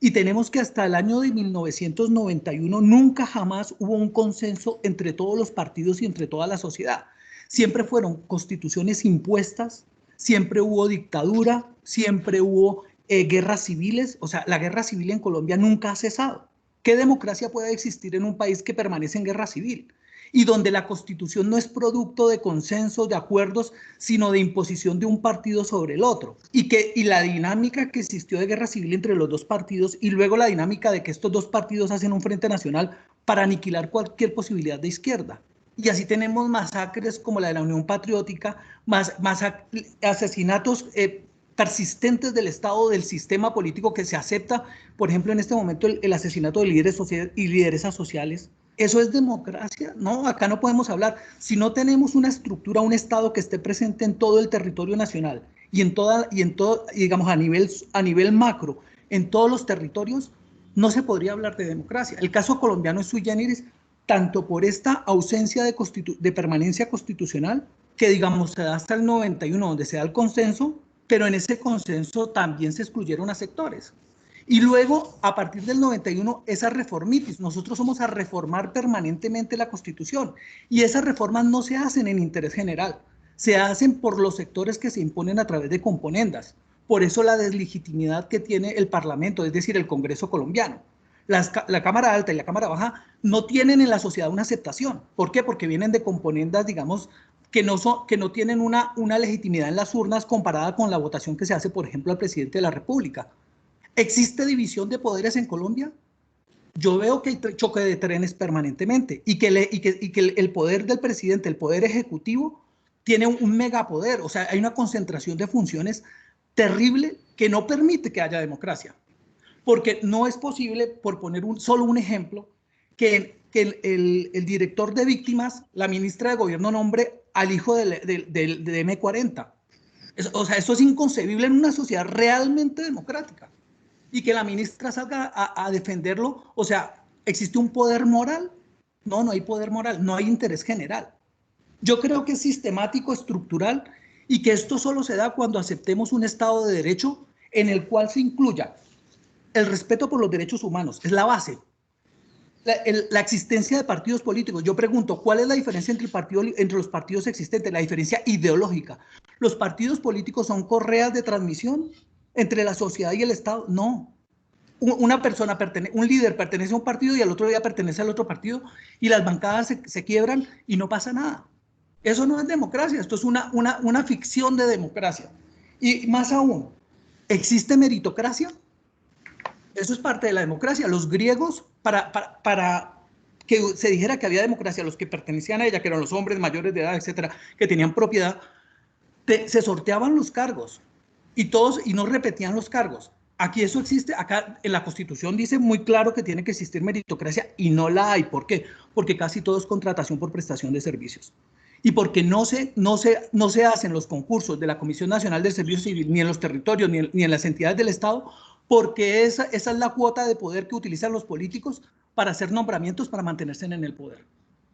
[SPEAKER 5] Y tenemos que hasta el año de 1991 nunca jamás hubo un consenso entre todos los partidos y entre toda la sociedad. Siempre fueron constituciones impuestas, siempre hubo dictadura, siempre hubo guerras civiles. O sea, la guerra civil en Colombia nunca ha cesado. ¿Qué democracia puede existir en un país que permanece en guerra civil? Y donde la constitución no es producto de consensos, de acuerdos, sino de imposición de un partido sobre el otro. Y la dinámica que existió de guerra civil entre los dos partidos y luego la dinámica de que estos dos partidos hacen un frente nacional para aniquilar cualquier posibilidad de izquierda. Y así tenemos masacres como la de la Unión Patriótica, asesinatos persistentes del Estado, del sistema político que se acepta, por ejemplo, en este momento el asesinato de líderes sociales y lideresas sociales. ¿Eso es democracia? No, acá no podemos hablar. Si no tenemos una estructura, un Estado que esté presente en todo el territorio nacional y digamos, a nivel macro, en todos los territorios, no se podría hablar de democracia. El caso colombiano es sui generis, tanto por esta ausencia de permanencia constitucional, que digamos se da hasta el 91, donde se da el consenso, pero en ese consenso también se excluyeron a sectores. Y luego, a partir del 91, esa reformitis. Nosotros somos a reformar permanentemente la Constitución. Y esas reformas no se hacen en interés general. Se hacen por los sectores que se imponen a través de componendas. Por eso la deslegitimidad que tiene el Parlamento, es decir, el Congreso colombiano. La Cámara Alta y la Cámara Baja no tienen en la sociedad una aceptación. ¿Por qué? Porque vienen de componendas, digamos, que no tienen una legitimidad en las urnas comparada con la votación que se hace, por ejemplo, al presidente de la República. ¿Existe división de poderes en Colombia? Yo veo que hay choque de trenes permanentemente y que el poder del presidente, el poder ejecutivo, tiene un megapoder. O sea, hay una concentración de funciones terrible que no permite que haya democracia. Porque no es posible, por poner solo un ejemplo, que el director de víctimas, la ministra de Gobierno, nombre al hijo de M40. O sea, eso es inconcebible en una sociedad realmente democrática. Y que la ministra salga a defenderlo. O sea, ¿existe un poder moral? No, no hay poder moral, no hay interés general. Yo creo que es sistemático, estructural, y que esto solo se da cuando aceptemos un Estado de Derecho en el cual se incluya el respeto por los derechos humanos, es la base. La existencia de partidos políticos. Yo pregunto, ¿cuál es la diferencia entre los partidos existentes? La diferencia ideológica. ¿Los partidos políticos son correas de transmisión entre la sociedad y el Estado? No. Una persona, un líder pertenece a un partido y al otro día pertenece al otro partido y las bancadas se quiebran y no pasa nada. Eso no es democracia, esto es una ficción de democracia. Y más aún, ¿existe meritocracia? Eso es parte de la democracia. Los griegos, para que se dijera que había democracia, los que pertenecían a ella, que eran los hombres mayores de edad, etcétera, que tenían propiedad, se sorteaban los cargos y no repetían los cargos. Aquí eso existe, acá en la Constitución dice muy claro que tiene que existir meritocracia y no la hay. ¿Por qué? Porque casi todo es contratación por prestación de servicios. Y porque no se hacen los concursos de la Comisión Nacional del Servicio Civil, ni en los territorios, ni en las entidades del Estado, porque esa es la cuota de poder que utilizan los políticos para hacer nombramientos para mantenerse en el poder.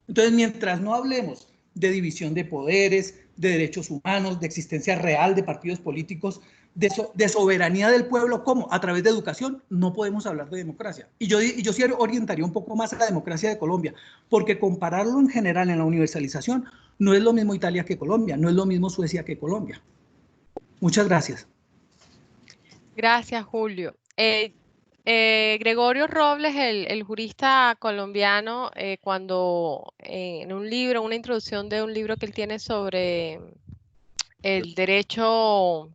[SPEAKER 5] Entonces, mientras no hablemos de división de poderes, de derechos humanos, de existencia real de partidos políticos, de soberanía del pueblo, ¿cómo? A través de educación, no podemos hablar de democracia. Y yo sí orientaría un poco más a la democracia de Colombia, porque compararlo en general en la universalización, no es lo mismo Italia que Colombia, no es lo mismo Suecia que Colombia. Muchas gracias.
[SPEAKER 1] Gracias, Julio. Gregorio Robles, el jurista colombiano, cuando en un libro, una introducción de un libro que él tiene sobre el derecho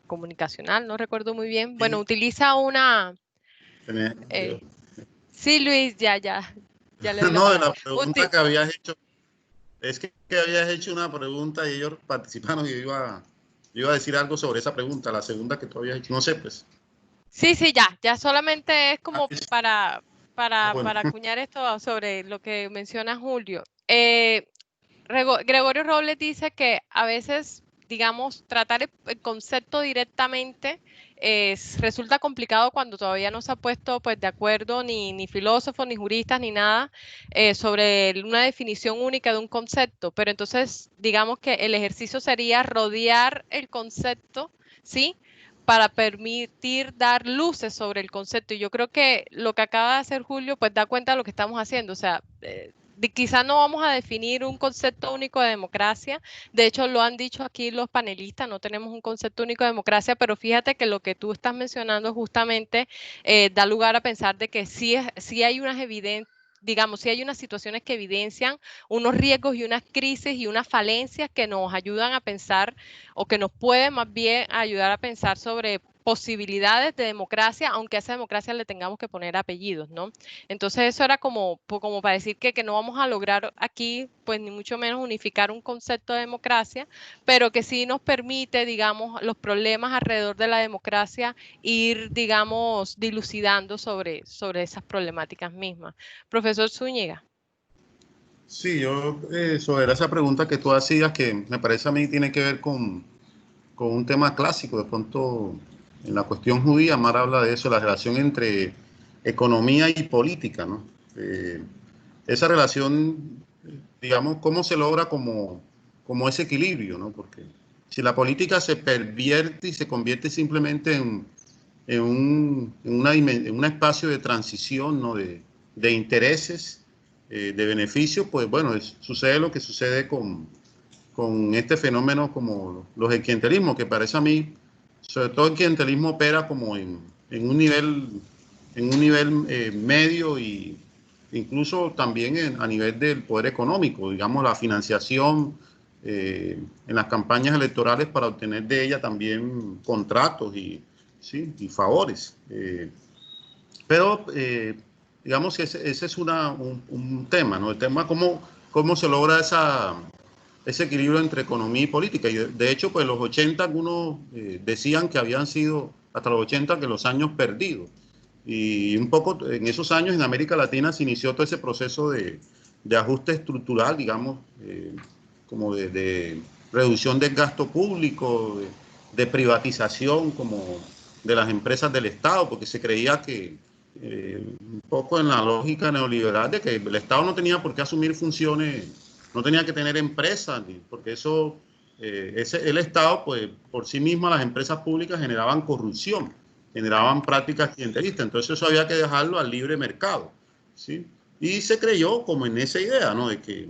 [SPEAKER 1] comunicacional, no recuerdo muy bien, bueno, utiliza una... sí, Luis, ya le doy
[SPEAKER 2] no, de la pregunta que habías hecho, es que habías hecho una pregunta y ellos participaron y yo iba a decir algo sobre esa pregunta, la segunda que tú habías hecho, no sé, pues.
[SPEAKER 1] Sí, ya solamente es como para acuñar esto sobre lo que menciona Julio. Gregorio Robles dice que a veces, digamos, tratar el concepto directamente resulta complicado cuando todavía no se ha puesto pues, de acuerdo ni filósofos, ni juristas, ni nada sobre una definición única de un concepto. Pero entonces, digamos que el ejercicio sería rodear el concepto, ¿sí?, para permitir dar luces sobre el concepto. Y yo creo que lo que acaba de hacer Julio, pues da cuenta de lo que estamos haciendo. O sea, quizás no vamos a definir un concepto único de democracia. De hecho, lo han dicho aquí los panelistas, no tenemos un concepto único de democracia, pero fíjate que lo que tú estás mencionando justamente da lugar a pensar de que sí hay unas evidentes, digamos, sí hay unas situaciones que evidencian unos riesgos y unas crisis y unas falencias que nos ayudan a pensar o que nos pueden más bien ayudar a pensar sobre posibilidades de democracia, aunque a esa democracia le tengamos que poner apellidos, ¿no? Entonces eso era como para decir que no vamos a lograr aquí, pues ni mucho menos unificar un concepto de democracia, pero que sí nos permite, digamos, los problemas alrededor de la democracia ir, digamos, dilucidando sobre esas problemáticas mismas. Profesor Zúñiga.
[SPEAKER 2] Sí, yo sobre esa pregunta que tú hacías, que me parece a mí tiene que ver con un tema clásico, de pronto en la cuestión judía, Mar habla de eso, la relación entre economía y política, ¿no? Esa relación, digamos, cómo se logra como ese equilibrio, ¿no? Porque si la política se pervierte y se convierte simplemente en un espacio de transición, ¿no? De intereses, de beneficios, pues bueno, sucede lo que sucede con este fenómeno como los del clientelismo, que parece a mí, sobre todo el clientelismo opera como en un nivel medio y incluso también a nivel del poder económico, digamos la financiación en las campañas electorales para obtener de ella también contratos ¿sí? y favores. Pero digamos que ese es un tema, ¿no? El tema cómo se logra ese equilibrio entre economía y política. Y de hecho, pues los 80, algunos decían que habían sido hasta los 80 que los años perdidos. Y un poco en esos años en América Latina se inició todo ese proceso de ajuste estructural, digamos, como de reducción del gasto público, de privatización como de las empresas del Estado, porque se creía que un poco en la lógica neoliberal de que el Estado no tenía por qué asumir funciones, no tenía que tener empresas, porque eso, el Estado, pues por sí mismo las empresas públicas generaban corrupción, generaban prácticas clientelistas, entonces eso había que dejarlo al libre mercado, ¿sí? Y se creyó como en esa idea, ¿no? De que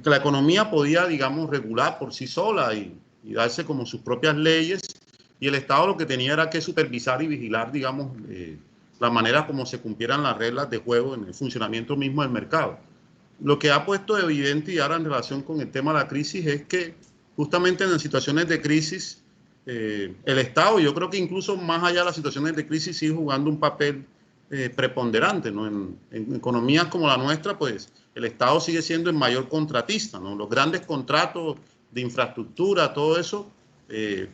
[SPEAKER 2] que la economía podía, digamos, regular por sí sola y darse como sus propias leyes, y el Estado lo que tenía era que supervisar y vigilar, digamos, la manera como se cumplieran las reglas de juego en el funcionamiento mismo del mercado. Lo que ha puesto evidente y ahora en relación con el tema de la crisis es que justamente en situaciones de crisis, el Estado, yo creo que incluso más allá de las situaciones de crisis, sigue jugando un papel preponderante, ¿no? En economías como la nuestra, pues el Estado sigue siendo el mayor contratista, ¿no? Los grandes contratos de infraestructura, todo eso,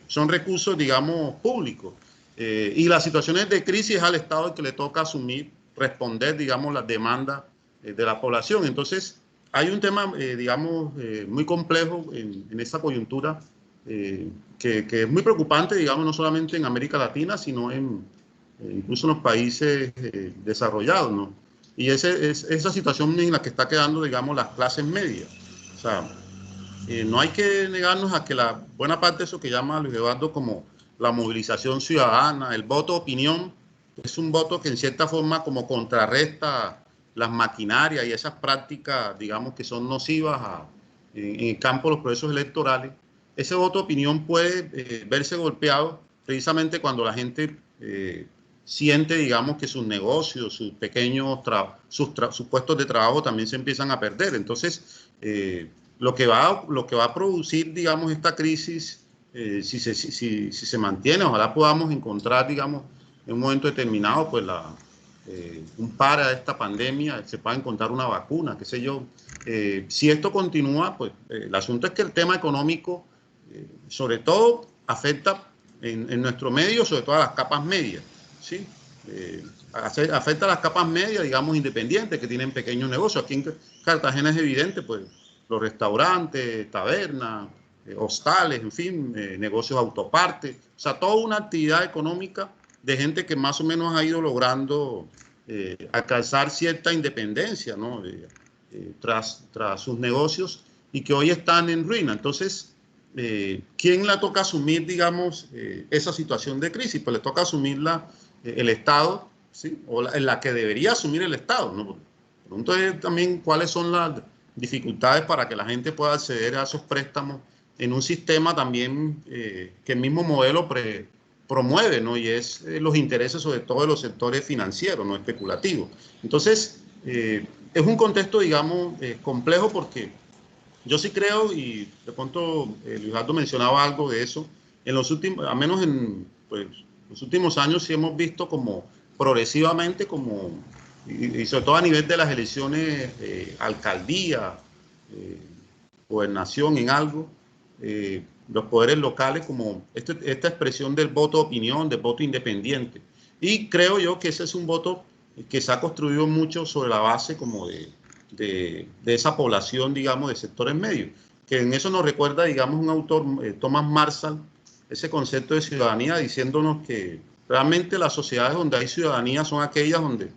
[SPEAKER 2] son recursos, digamos, públicos. Y las situaciones de crisis es al Estado el que le toca asumir, responder, digamos, las demandas de la población. Entonces, hay un tema, digamos, muy complejo en esta coyuntura que es muy preocupante, digamos, no solamente en América Latina, sino incluso en los países desarrollados, ¿no? Y esa situación en la que está quedando, digamos, las clases medias. O sea, no hay que negarnos a que la buena parte de eso que llama Luis Eduardo como la movilización ciudadana, el voto opinión, es un voto que en cierta forma como contrarresta las maquinarias y esas prácticas, digamos, que son nocivas en el campo de los procesos electorales. Ese voto opinión puede verse golpeado precisamente cuando la gente siente, digamos, que sus negocios, sus pequeños, sus puestos de trabajo también se empiezan a perder. Entonces, lo que va a producir, digamos, esta crisis, si se mantiene, ojalá podamos encontrar, digamos, en un momento determinado, pues un par a esta pandemia, se pueda encontrar una vacuna, qué sé yo. Si esto continúa, pues el asunto es que el tema económico, sobre todo, afecta en nuestro medio, sobre todo a las capas medias, ¿sí? Afecta a las capas medias, digamos, independientes, que tienen pequeños negocios. Aquí en Cartagena es evidente, pues, los restaurantes, tabernas, hostales, en fin, negocios autopartes, o sea, toda una actividad económica de gente que más o menos ha ido logrando alcanzar cierta independencia, ¿no? Tras sus negocios y que hoy están en ruina. Entonces, ¿quién la toca asumir, digamos, esa situación de crisis? Pues le toca asumirla el Estado, ¿sí? O en la que debería asumir el Estado, ¿no? Entonces, también, ¿cuáles son las dificultades para que la gente pueda acceder a esos préstamos en un sistema también que el mismo modelo promueve, ¿no? Y es los intereses sobre todo de los sectores financieros, no especulativos? Entonces, es un contexto, digamos, complejo, porque yo sí creo, y de pronto Luis Aldo mencionaba algo de eso, en los últimos, al menos en pues, los últimos años sí hemos visto como progresivamente, como, y sobre todo a nivel de las elecciones, alcaldía, gobernación en algo, los poderes locales, como esta expresión del voto de opinión, del voto independiente. Y creo yo que ese es un voto que se ha construido mucho sobre la base como de esa población, digamos, de sectores medios, que en eso nos recuerda, digamos, un autor, Thomas Marshall, ese concepto de ciudadanía, diciéndonos que realmente las sociedades donde hay ciudadanía son aquellas donde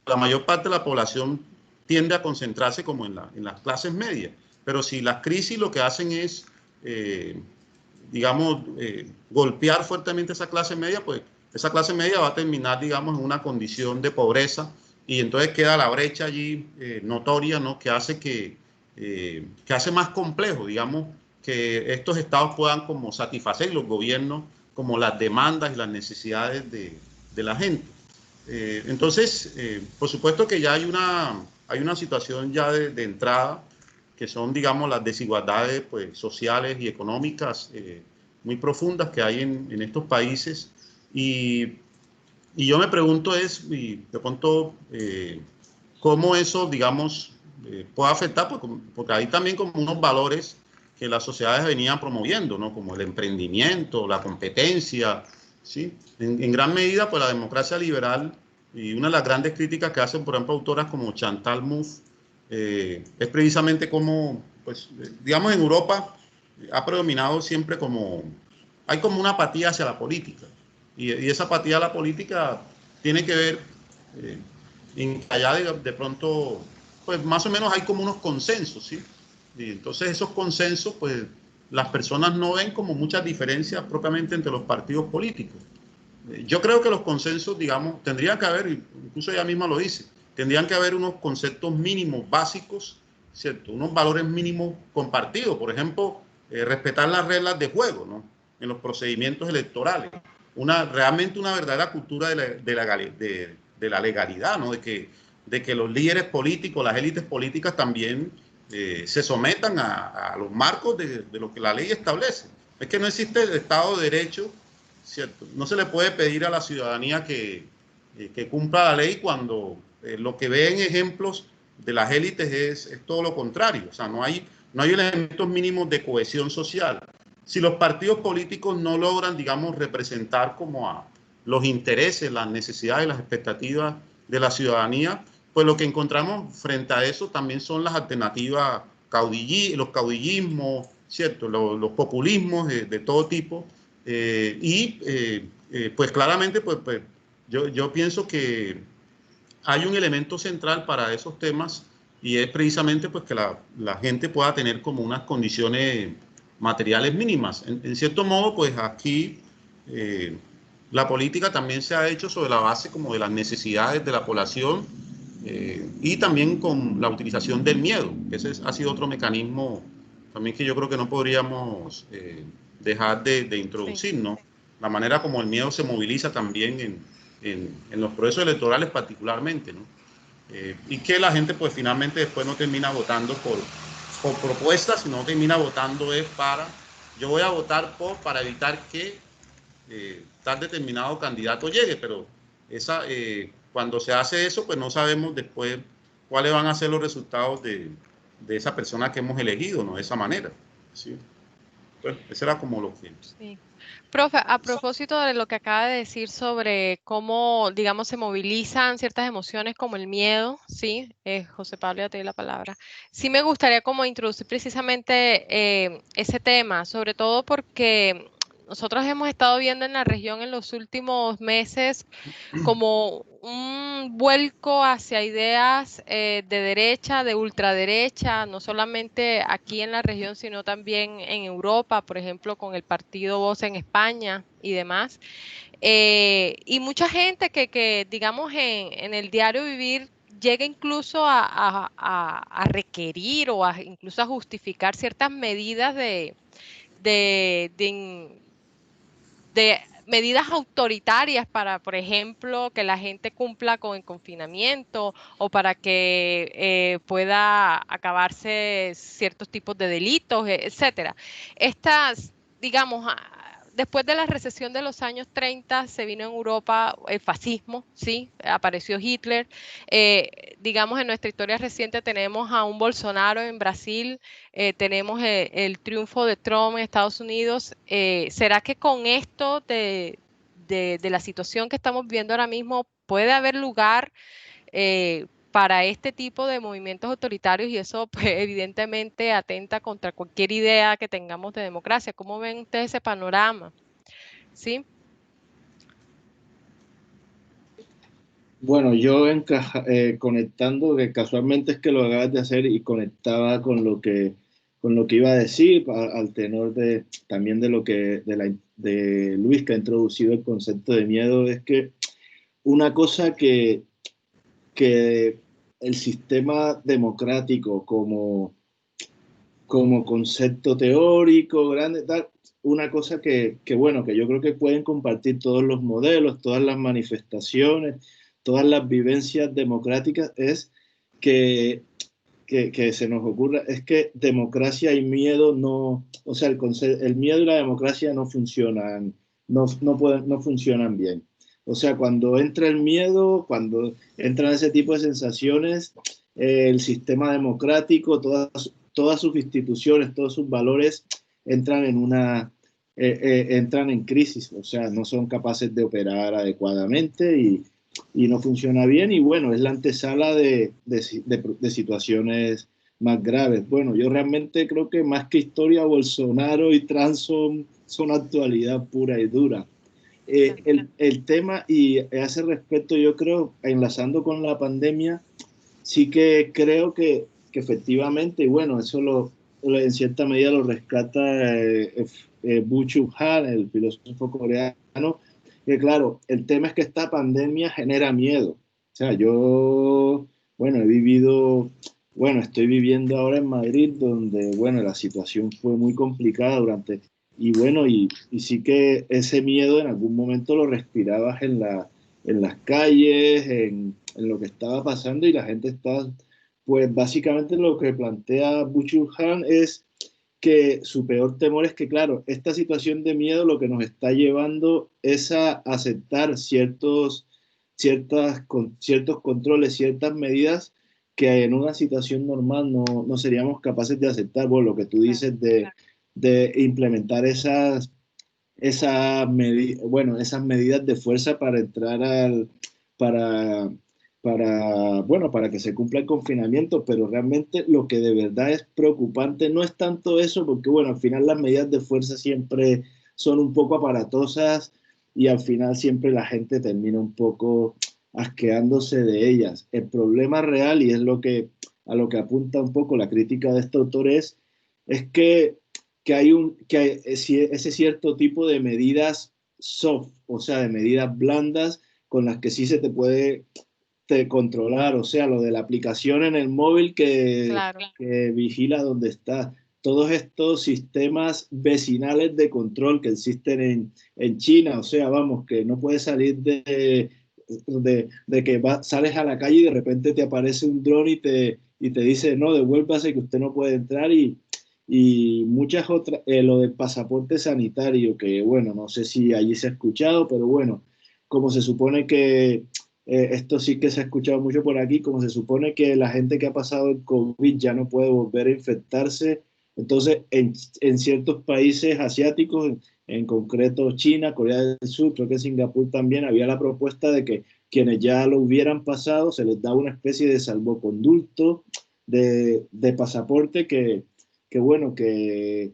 [SPEAKER 2] la mayor parte de la población tiende a concentrarse como en las clases medias. Pero si las crisis lo que hacen es, digamos, golpear fuertemente esa clase media, pues esa clase media va a terminar, digamos, en una condición de pobreza y entonces queda la brecha allí notoria, ¿no? Que hace más complejo, digamos, que estos estados puedan como satisfacer, los gobiernos, como las demandas y las necesidades de la gente. Entonces, por supuesto que ya hay una situación ya de entrada, que son, digamos, las desigualdades pues, sociales y económicas muy profundas que hay en estos países. Y yo me pregunto y de pronto, cómo eso, digamos, puede afectar, porque hay también como unos valores que las sociedades venían promoviendo, ¿no? Como el emprendimiento, la competencia, ¿sí? En gran medida, pues la democracia liberal, y una de las grandes críticas que hacen, por ejemplo, autoras como Chantal Mouffe, es precisamente como, pues, digamos, en Europa ha predominado siempre hay como una apatía hacia la política, y esa apatía a la política tiene que ver, allá de pronto, pues más o menos hay como unos consensos, ¿sí? Y entonces esos consensos, pues las personas no ven como muchas diferencias propiamente entre los partidos políticos. Yo creo que los consensos, digamos, tendrían que haber, incluso ella misma lo dice, tendrían que haber unos conceptos mínimos básicos, ¿cierto? Unos valores mínimos compartidos, por ejemplo, respetar las reglas de juego, ¿no? En los procedimientos electorales. Realmente una verdadera cultura de la legalidad, ¿no? De que los líderes políticos, las élites políticas también se sometan a los marcos de lo que la ley establece. Es que no existe el Estado de Derecho, ¿cierto? No se le puede pedir a la ciudadanía que cumpla la ley cuando lo que ve en ejemplos de las élites es todo lo contrario. O sea, no hay elementos mínimos de cohesión social. Si los partidos políticos no logran, digamos, representar como a los intereses, las necesidades, las expectativas de la ciudadanía, pues lo que encontramos frente a eso también son las alternativas, los caudillismos, ¿cierto? Los populismos de todo tipo. Pues claramente, pues yo pienso que hay un elemento central para esos temas y es precisamente pues que la gente pueda tener como unas condiciones materiales mínimas. En cierto modo, pues aquí la política también se ha hecho sobre la base como de las necesidades de la población, y también con la utilización del miedo, que ese ha sido otro mecanismo también que yo creo que no podríamos dejar de introducir, sí. ¿No? La manera como el miedo se moviliza también en los procesos electorales particularmente, ¿no? Y que la gente pues finalmente después no termina votando por propuestas, sino termina votando yo voy a votar para evitar que tal determinado candidato llegue, pero cuando se hace eso, pues no sabemos después cuáles van a ser los resultados de esa persona que hemos elegido, ¿no? De esa manera, ¿sí? Pues eso era como lo que...
[SPEAKER 1] Sí. Profe, a propósito de lo que acaba de decir sobre cómo, digamos, se movilizan ciertas emociones como el miedo, ¿sí? José Pablo, ya te di la palabra. Sí me gustaría como introducir precisamente ese tema, sobre todo porque nosotros hemos estado viendo en la región en los últimos meses como un vuelco hacia ideas de derecha, de ultraderecha, no solamente aquí en la región, sino también en Europa, por ejemplo, con el partido Vox en España y demás. Y mucha gente que digamos, en el diario vivir llega incluso a requerir o incluso a justificar ciertas medidas de medidas autoritarias para, por ejemplo, que la gente cumpla con el confinamiento o para que pueda acabarse ciertos tipos de delitos, etcétera. Estas, digamos, después de la recesión de los años 30 se vino en Europa el fascismo, ¿sí? Apareció Hitler. Digamos, en nuestra historia reciente tenemos a un Bolsonaro en Brasil, tenemos el triunfo de Trump en Estados Unidos. ¿Será que con esto de la situación que estamos viendo ahora mismo puede haber lugar para este tipo de movimientos autoritarios, y eso pues, evidentemente atenta contra cualquier idea que tengamos de democracia? ¿Cómo ven ustedes ese panorama? ¿Sí?
[SPEAKER 4] Bueno, yo conectando, que casualmente es que lo acabas de hacer y conectaba con lo que iba a decir, al tenor también de lo que de Luis, que ha introducido el concepto de miedo, es que una cosa que el sistema democrático como concepto teórico grande, tal, una cosa bueno, que yo creo que pueden compartir todos los modelos, todas las manifestaciones, todas las vivencias democráticas, es que se nos ocurra, es que democracia y miedo no, o sea, el miedo y la democracia no funcionan, no funcionan bien. O sea, cuando entra el miedo, cuando entran ese tipo de sensaciones, el sistema democrático, todas sus instituciones, todos sus valores entran entran en crisis, o sea, no son capaces de operar adecuadamente y no funciona bien, y bueno, es la antesala de situaciones más graves. Bueno, yo realmente creo que más que historia, Bolsonaro y Trump son actualidad pura y dura. El tema, y a ese respecto, yo creo, enlazando con la pandemia, sí que creo que efectivamente, y bueno, eso en cierta medida lo rescata Byung-Chul Han, el filósofo coreano, que claro, el tema es que esta pandemia genera miedo. O sea, yo, bueno, estoy viviendo ahora en Madrid, donde, bueno, la situación fue muy complicada y bueno, y sí que ese miedo en algún momento lo respirabas en las calles, en lo que estaba pasando, y la gente está, pues básicamente lo que plantea Byung-Chul Han es que su peor temor es que, claro, esta situación de miedo lo que nos está llevando es a aceptar ciertos controles, ciertas medidas que en una situación normal no seríamos capaces de aceptar. Bueno, lo que tú dices de implementar esas medidas de fuerza para entrar para que se cumpla el confinamiento, pero realmente lo que de verdad es preocupante no es tanto eso, porque bueno, al final las medidas de fuerza siempre son un poco aparatosas y al final siempre la gente termina un poco asqueándose de ellas. El problema real, y es a lo que apunta un poco la crítica de este autor, es que hay ese cierto tipo de medidas soft, o sea, de medidas blandas con las que sí se te puede controlar, o sea, lo de la aplicación en el móvil
[SPEAKER 1] Claro.
[SPEAKER 4] que vigila dónde estás. Todos estos sistemas vecinales de control que existen en China, o sea, vamos, que no puedes salir de que sales a la calle y de repente te aparece un dron y te dice, no, devuélvase que usted no puede entrar, y muchas otras, lo del pasaporte sanitario, que bueno, no sé si allí se ha escuchado, pero bueno, como se supone que esto sí que se ha escuchado mucho por aquí, como se supone que la gente que ha pasado el COVID ya no puede volver a infectarse, entonces en ciertos países asiáticos, en concreto China, Corea del Sur, creo que Singapur también, había la propuesta de que quienes ya lo hubieran pasado se les da una especie de salvoconducto de pasaporte que bueno, que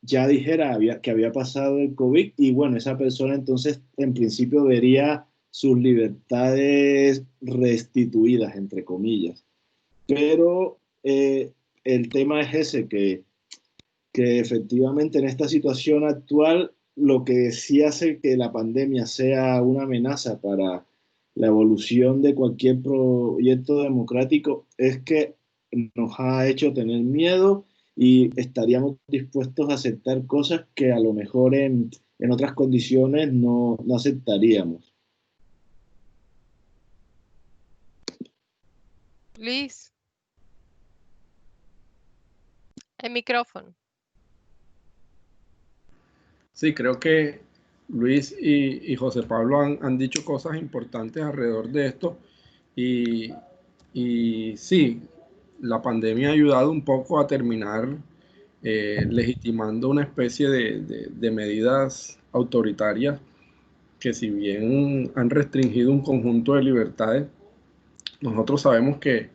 [SPEAKER 4] ya dijera que había pasado el COVID, y bueno, esa persona entonces en principio vería sus libertades restituidas, entre comillas. Pero el tema es ese, que efectivamente en esta situación actual lo que sí hace que la pandemia sea una amenaza para la evolución de cualquier proyecto democrático es que nos ha hecho tener miedo y estaríamos dispuestos a aceptar cosas que a lo mejor en otras condiciones no aceptaríamos.
[SPEAKER 1] Luis, el micrófono.
[SPEAKER 3] Sí, creo que Luis y José Pablo han dicho cosas importantes alrededor de esto y, y sí, la pandemia ha ayudado un poco a terminar legitimando una especie de medidas autoritarias que, si bien han restringido un conjunto de libertades, nosotros sabemos que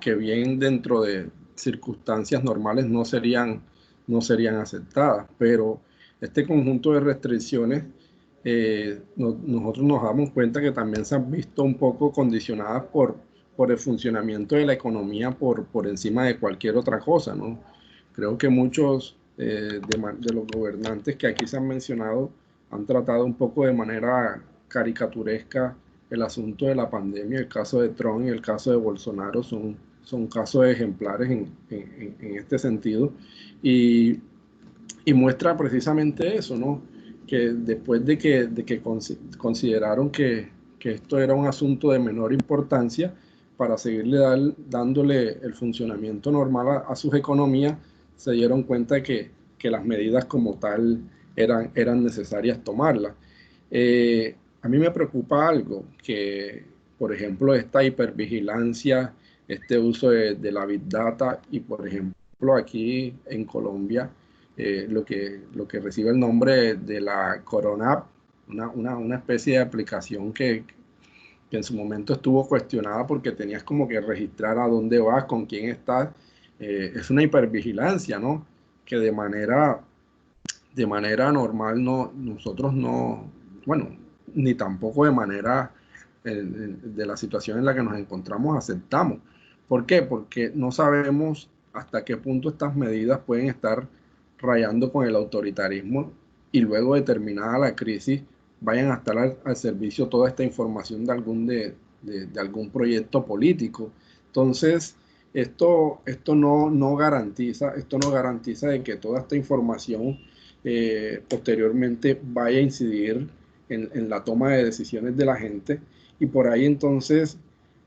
[SPEAKER 3] bien dentro de circunstancias normales no serían aceptadas, pero este conjunto de restricciones nosotros nos damos cuenta que también se han visto un poco condicionadas por el funcionamiento de la economía por encima de cualquier otra cosa, ¿no? Creo que muchos de los gobernantes que aquí se han mencionado han tratado un poco de manera caricaturesca el asunto de la pandemia. El caso de Trump y el caso de Bolsonaro son casos ejemplares en este sentido y muestra precisamente eso, ¿no? Que después de que consideraron que esto era un asunto de menor importancia, para seguirle dándole el funcionamiento normal a sus economías, se dieron cuenta que las medidas como tal eran necesarias tomarlas. A mí me preocupa algo, que por ejemplo esta hipervigilancia, este uso de la Big Data y por ejemplo aquí en Colombia, lo que recibe el nombre de la Corona App, una especie de aplicación que en su momento estuvo cuestionada porque tenías como que registrar a dónde vas, con quién estás. Es una hipervigilancia, ¿no? Que de manera normal nosotros no, bueno, ni tampoco de manera de la situación en la que nos encontramos aceptamos. ¿Por qué? Porque no sabemos hasta qué punto estas medidas pueden estar rayando con el autoritarismo y luego de terminada la crisis vayan a estar al servicio toda esta información de algún proyecto político. Entonces, esto no garantiza de que toda esta información posteriormente vaya a incidir en la toma de decisiones de la gente, y por ahí entonces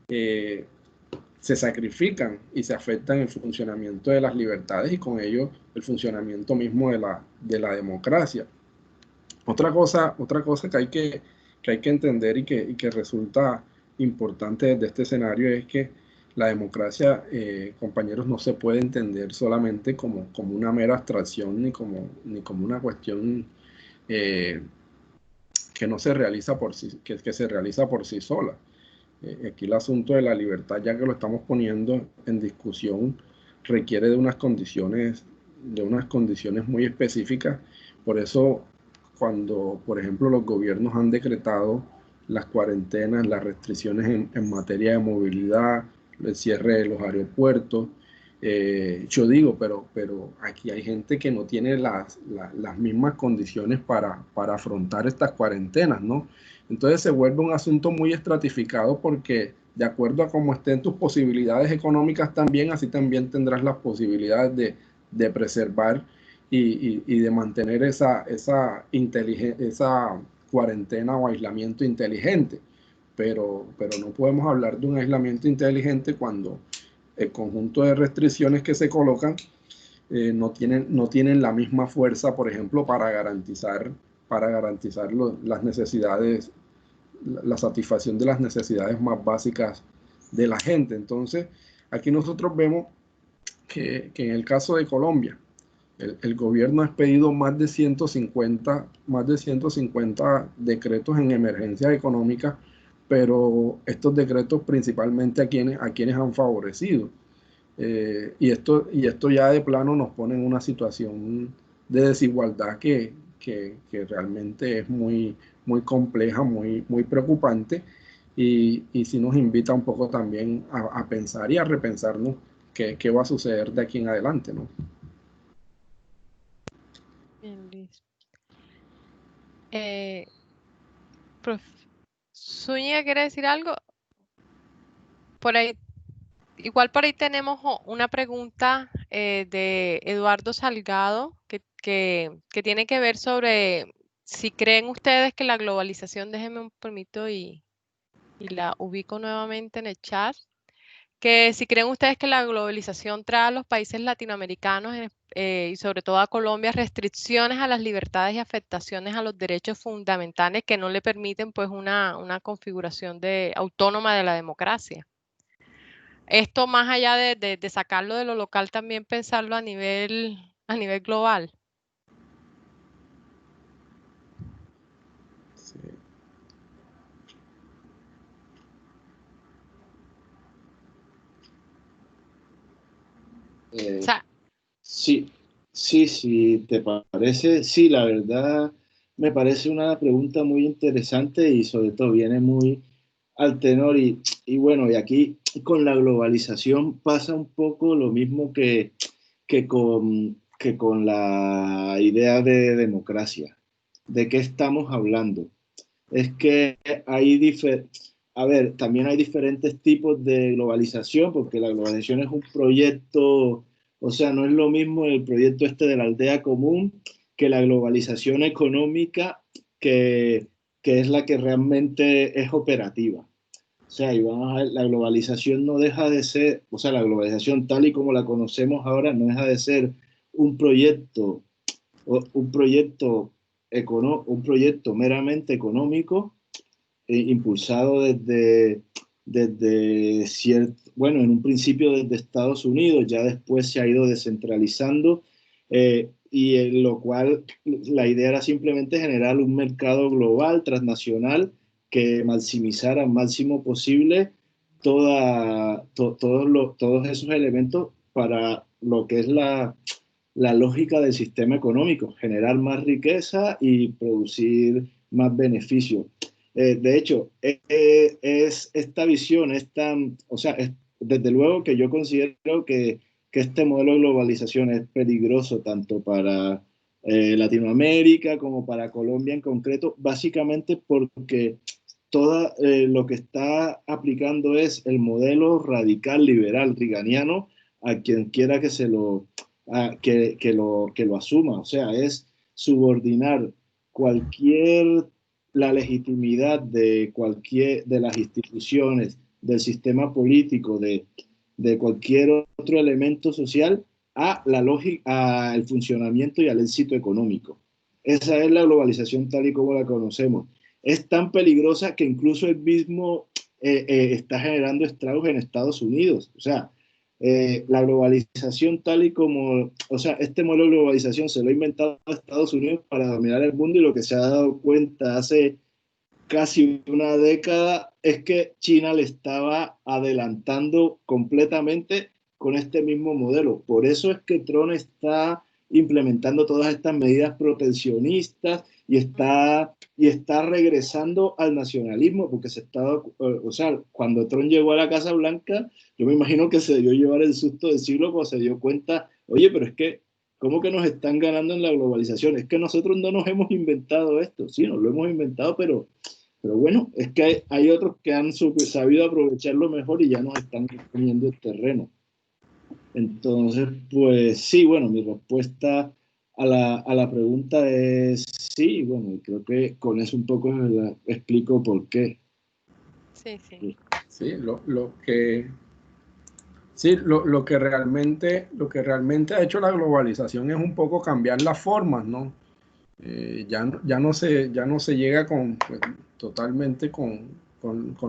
[SPEAKER 3] se sacrifican y se afectan el funcionamiento de las libertades y con ello el funcionamiento mismo de la democracia. Otra cosa que hay que entender y que resulta importante desde este escenario es que la democracia, compañeros, no se puede entender solamente como una mera abstracción ni como una cuestión que no se realiza que se realiza por sí sola. Aquí el asunto de la libertad, ya que lo estamos poniendo en discusión, requiere de unas condiciones muy específicas. Por eso, cuando, por ejemplo, los gobiernos han decretado las cuarentenas, las restricciones en materia de movilidad, el cierre de los aeropuertos, yo digo, pero aquí hay gente que no tiene las mismas condiciones para afrontar estas cuarentenas, ¿no? Entonces se vuelve un asunto muy estratificado porque de acuerdo a cómo estén tus posibilidades económicas también, así también tendrás las posibilidades de preservar y de mantener esa cuarentena o aislamiento inteligente. Pero no podemos hablar de un aislamiento inteligente cuando el conjunto de restricciones que se colocan no tienen la misma fuerza, por ejemplo, para garantizar las necesidades, la satisfacción de las necesidades más básicas de la gente. Entonces, aquí nosotros vemos que en el caso de Colombia, el gobierno ha expedido más de 150 decretos en emergencias económicas, pero estos decretos principalmente a quienes han favorecido. Y esto ya de plano nos pone en una situación de desigualdad que realmente es muy compleja, muy preocupante, y sí nos invita un poco también a pensar y a repensarnos qué va a suceder de aquí en adelante, ¿no?
[SPEAKER 1] Bien, Luis. Prof. Zúñiga, ¿quiere decir algo? Por ahí, igual por ahí tenemos una pregunta de Eduardo Salgado que tiene que ver sobre si creen ustedes que la globalización, déjenme un permito y la ubico nuevamente en el chat, que si creen ustedes que la globalización trae a los países latinoamericanos y sobre todo a Colombia restricciones a las libertades y afectaciones a los derechos fundamentales que no le permiten pues una configuración autónoma de la democracia. Esto más allá de sacarlo de lo local, también pensarlo a nivel global.
[SPEAKER 3] Sí.
[SPEAKER 1] O sea,
[SPEAKER 4] Sí, ¿te parece? Sí, la verdad me parece una pregunta muy interesante y sobre todo viene muy al tenor y bueno, y aquí con la globalización pasa un poco lo mismo que con la idea de democracia. ¿De qué estamos hablando? Es que a ver, también hay diferentes tipos de globalización, porque la globalización es un proyecto, o sea, no es lo mismo el proyecto este de la aldea común que la globalización económica que, que es la que realmente es operativa. O sea, y vamos a ver, la globalización no deja de ser, o sea, la globalización tal y como la conocemos ahora no deja de ser un proyecto, un proyecto, un proyecto meramente económico, impulsado desde cierto, bueno, en un principio desde Estados Unidos, ya después se ha ido descentralizando, y en lo cual la idea era simplemente generar un mercado global, transnacional, que maximizara al máximo posible todos esos elementos para lo que es la lógica del sistema económico, generar más riqueza y producir más beneficio. De hecho, esta visión es tan, o sea, desde luego que yo considero que este modelo de globalización es peligroso tanto para Latinoamérica como para Colombia en concreto, básicamente porque todo lo que está aplicando es el modelo radical liberal riganiano a quien quiera que se lo que lo asuma, o sea, es subordinar la legitimidad de de las instituciones, del sistema político, de cualquier otro elemento social a la lógica, al funcionamiento y al éxito económico. Esa es la globalización tal y como la conocemos. Es tan peligrosa que incluso el mismo está generando estragos en Estados Unidos. O sea, la globalización tal y como, o sea, este modelo de globalización se lo ha inventado Estados Unidos para dominar el mundo y lo que se ha dado cuenta hace casi una década es que China le estaba adelantando completamente con este mismo modelo. Por eso es que Trump está implementando todas estas medidas proteccionistas y está regresando al nacionalismo, porque se estaba, o sea, cuando Trump llegó a la Casa Blanca, yo me imagino que se debió llevar el susto del siglo cuando se dio cuenta, oye, pero es que, ¿cómo que nos están ganando en la globalización? Es que nosotros no nos hemos inventado esto, sí, nos lo hemos inventado, pero bueno, es que hay otros que han sabido aprovecharlo mejor y ya nos están poniendo el terreno. Entonces, pues sí, bueno, mi respuesta a la pregunta es sí, bueno, creo que con eso un poco explico por qué.
[SPEAKER 1] sí, sí.
[SPEAKER 3] Sí, lo que realmente ha hecho la globalización es un poco cambiar las formas, ¿no? Ya no se llega totalmente con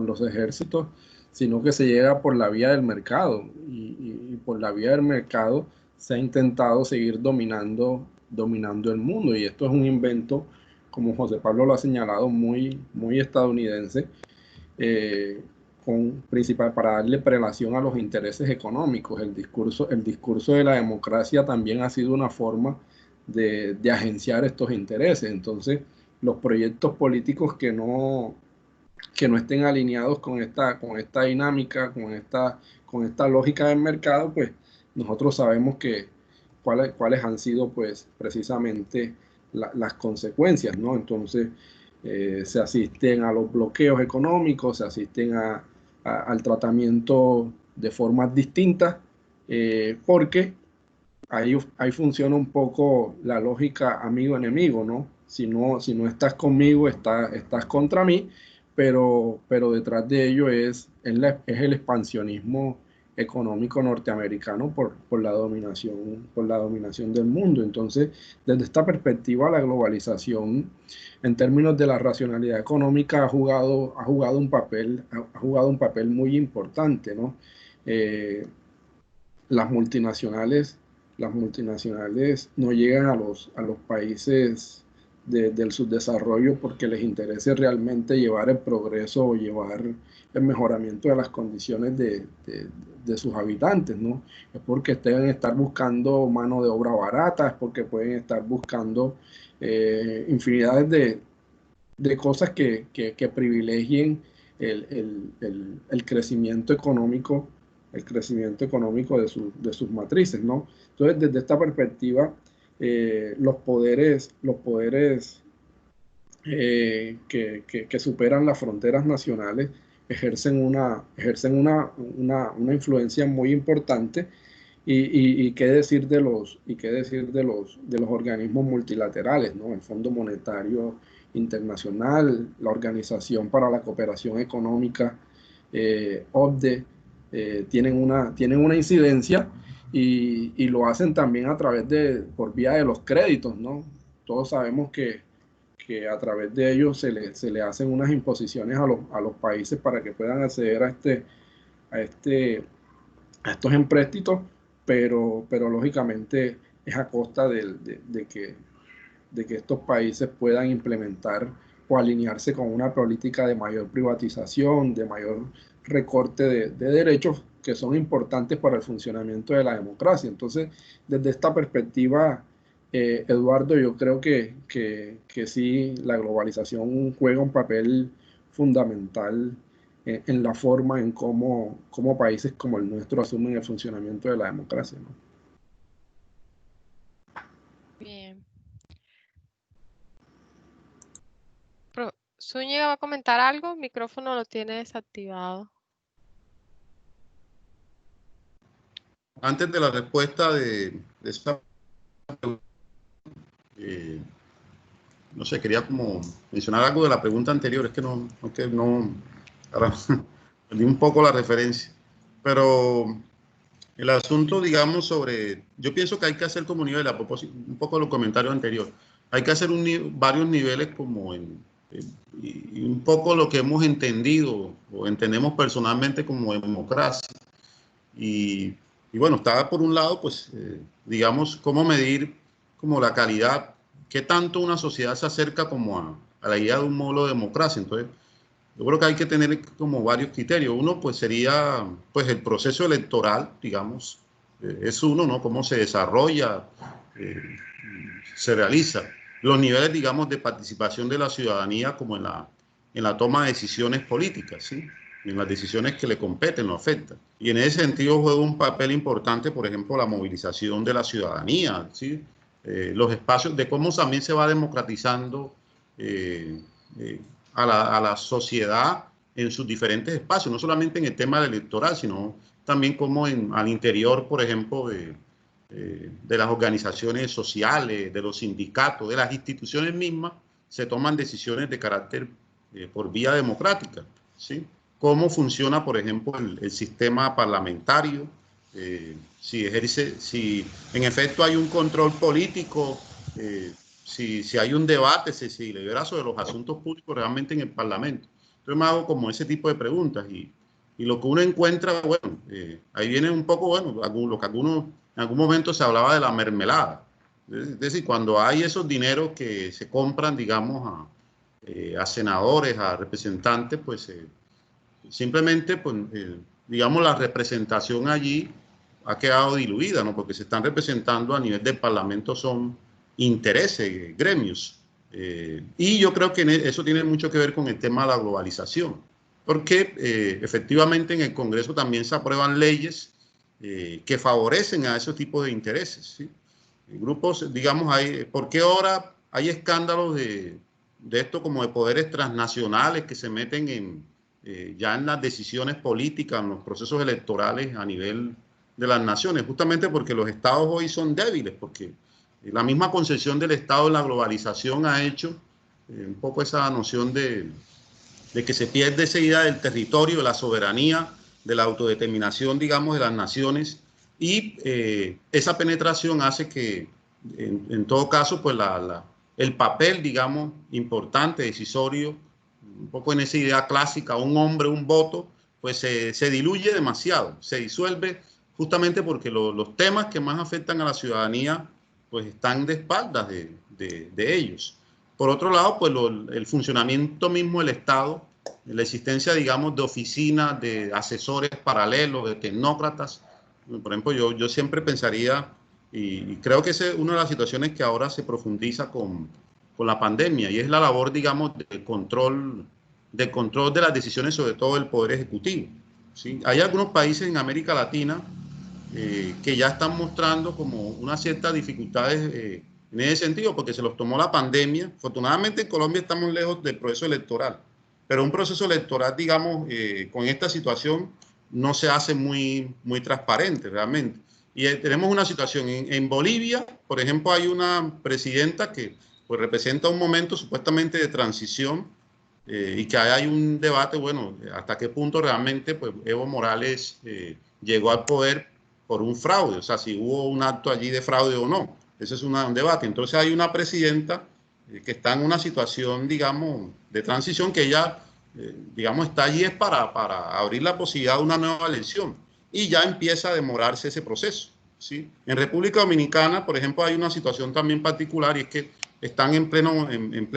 [SPEAKER 3] los ejércitos, sino que se llega por la vía del mercado y por la vía del mercado se ha intentado seguir dominando el mundo, y esto es un invento, como José Pablo lo ha señalado, muy estadounidense, principal para darle prelación a los intereses económicos. El discurso de la democracia también ha sido una forma de agenciar estos intereses. Entonces, los proyectos políticos que no estén alineados con esta dinámica, con esta lógica del mercado, pues nosotros sabemos cuáles han sido pues precisamente las consecuencias, ¿no? Entonces, se asisten a los bloqueos económicos, se asisten al tratamiento de formas distintas, porque ahí funciona un poco la lógica amigo-enemigo, ¿no? Si no estás conmigo, estás contra mí, pero detrás de ello es el expansionismo económico norteamericano por la dominación del mundo. Entonces, desde esta perspectiva, la globalización, en términos de la racionalidad económica, ha jugado un papel muy importante, ¿no? Las multinacionales no llegan a los países del subdesarrollo porque les interese realmente llevar el progreso o llevar el mejoramiento de las condiciones de sus habitantes, ¿no? Es porque deben estar buscando mano de obra barata, es porque pueden estar buscando infinidades de cosas que privilegien el crecimiento económico de sus matrices, ¿no? Entonces, desde esta perspectiva, los poderes que superan las fronteras nacionales ejercen una influencia muy importante. Y qué decir de los organismos multilaterales, ¿no? El Fondo Monetario Internacional, la Organización para la Cooperación Económica, OCDE, tienen una incidencia y lo hacen también por vía de los créditos, ¿no? Todos sabemos que a través de ellos se le hacen unas imposiciones a los países para que puedan acceder a estos empréstitos, pero lógicamente es a costa de que estos países puedan implementar o alinearse con una política de mayor privatización, de mayor recorte de derechos que son importantes para el funcionamiento de la democracia. Entonces, desde esta perspectiva, Eduardo, yo creo que sí, la globalización juega un papel fundamental en la forma en cómo países como el nuestro asumen el funcionamiento de la democracia, ¿no?
[SPEAKER 1] Bien. Zúñiga va a comentar algo, el micrófono lo tiene desactivado.
[SPEAKER 2] Antes de la respuesta de esta no sé, quería como mencionar algo de la pregunta anterior, es que ahora perdí un poco la referencia, pero el asunto, digamos, yo pienso que hay que hacer como nivel, a propósito, un poco de los comentarios anteriores, hay que hacer varios niveles como y un poco lo que hemos entendido o entendemos personalmente como democracia. Y bueno, estaba por un lado, pues, digamos, cómo medir como la calidad, qué tanto una sociedad se acerca como a la idea de un modelo de democracia. Entonces, yo creo que hay que tener como varios criterios. Uno, pues, sería, pues, el proceso electoral, digamos, es uno, ¿no? Cómo se desarrolla, se realiza. Los niveles, digamos, de participación de la ciudadanía como en la toma de decisiones políticas, ¿sí? En las decisiones que le competen, lo afectan. Y en ese sentido juega un papel importante, por ejemplo, la movilización de la ciudadanía, ¿sí? Los espacios, de cómo también se va democratizando a la sociedad en sus diferentes espacios, no solamente en el tema electoral, sino también como al interior, por ejemplo, de las organizaciones sociales, de los sindicatos, de las instituciones mismas, se toman decisiones de carácter por vía democrática, ¿sí? Cómo funciona, por ejemplo, el sistema parlamentario, si en efecto hay un control político, si hay un debate, si se libera sobre los asuntos públicos realmente en el Parlamento. Entonces me hago como ese tipo de preguntas y lo que uno encuentra, bueno, ahí viene un poco, bueno, lo que en algún momento se hablaba de la mermelada. Es decir, cuando hay esos dineros que se compran, digamos, a senadores, a representantes, pues simplemente, pues, digamos, la representación allí ha quedado diluida, ¿no? Porque se están representando a nivel del Parlamento son intereses, gremios. Y yo creo que eso tiene mucho que ver con el tema de la globalización, porque efectivamente en el Congreso también se aprueban leyes que favorecen a ese tipo de intereses, ¿sí? Grupos, digamos, ¿por qué ahora hay escándalos de esto como de poderes transnacionales que se meten ya en las decisiones políticas, en los procesos electorales a nivel de las naciones? Justamente porque los estados hoy son débiles, porque la misma concepción del Estado en la globalización ha hecho un poco esa noción de que se pierde esa idea del territorio, de la soberanía, la autodeterminación, digamos, de las naciones, y esa penetración hace que, en todo caso, pues el papel, digamos, importante, decisorio, un poco en esa idea clásica, un hombre, un voto, pues se diluye demasiado, se disuelve, justamente porque los temas que más afectan a la ciudadanía pues están de espaldas de ellos. Por otro lado, pues el funcionamiento mismo del Estado, la existencia, digamos, de oficinas, de asesores paralelos, de tecnócratas. Por ejemplo, yo siempre pensaría, y creo que esa es una de las situaciones que ahora se profundiza con la pandemia, y es la labor, digamos, de control de las decisiones, sobre todo del Poder Ejecutivo, ¿sí? Hay algunos países en América Latina que ya están mostrando como unas ciertas dificultades en ese sentido, porque se los tomó la pandemia. Afortunadamente en Colombia estamos lejos del proceso electoral, pero un proceso electoral, digamos, con esta situación no se hace muy transparente realmente. Y tenemos una situación en Bolivia, por ejemplo, hay una presidenta que pues representa un momento supuestamente de transición, y que hay un debate, bueno, hasta qué punto realmente pues Evo Morales llegó al poder por un fraude, o sea, si hubo un acto allí de fraude o no. Ese es un debate. Entonces hay una presidenta que está en una situación, digamos, de transición, que ella, digamos, está allí es para abrir la posibilidad de una nueva elección, y ya empieza a demorarse ese proceso, ¿sí? En República Dominicana, por ejemplo, hay una situación también particular, y es que están en pleno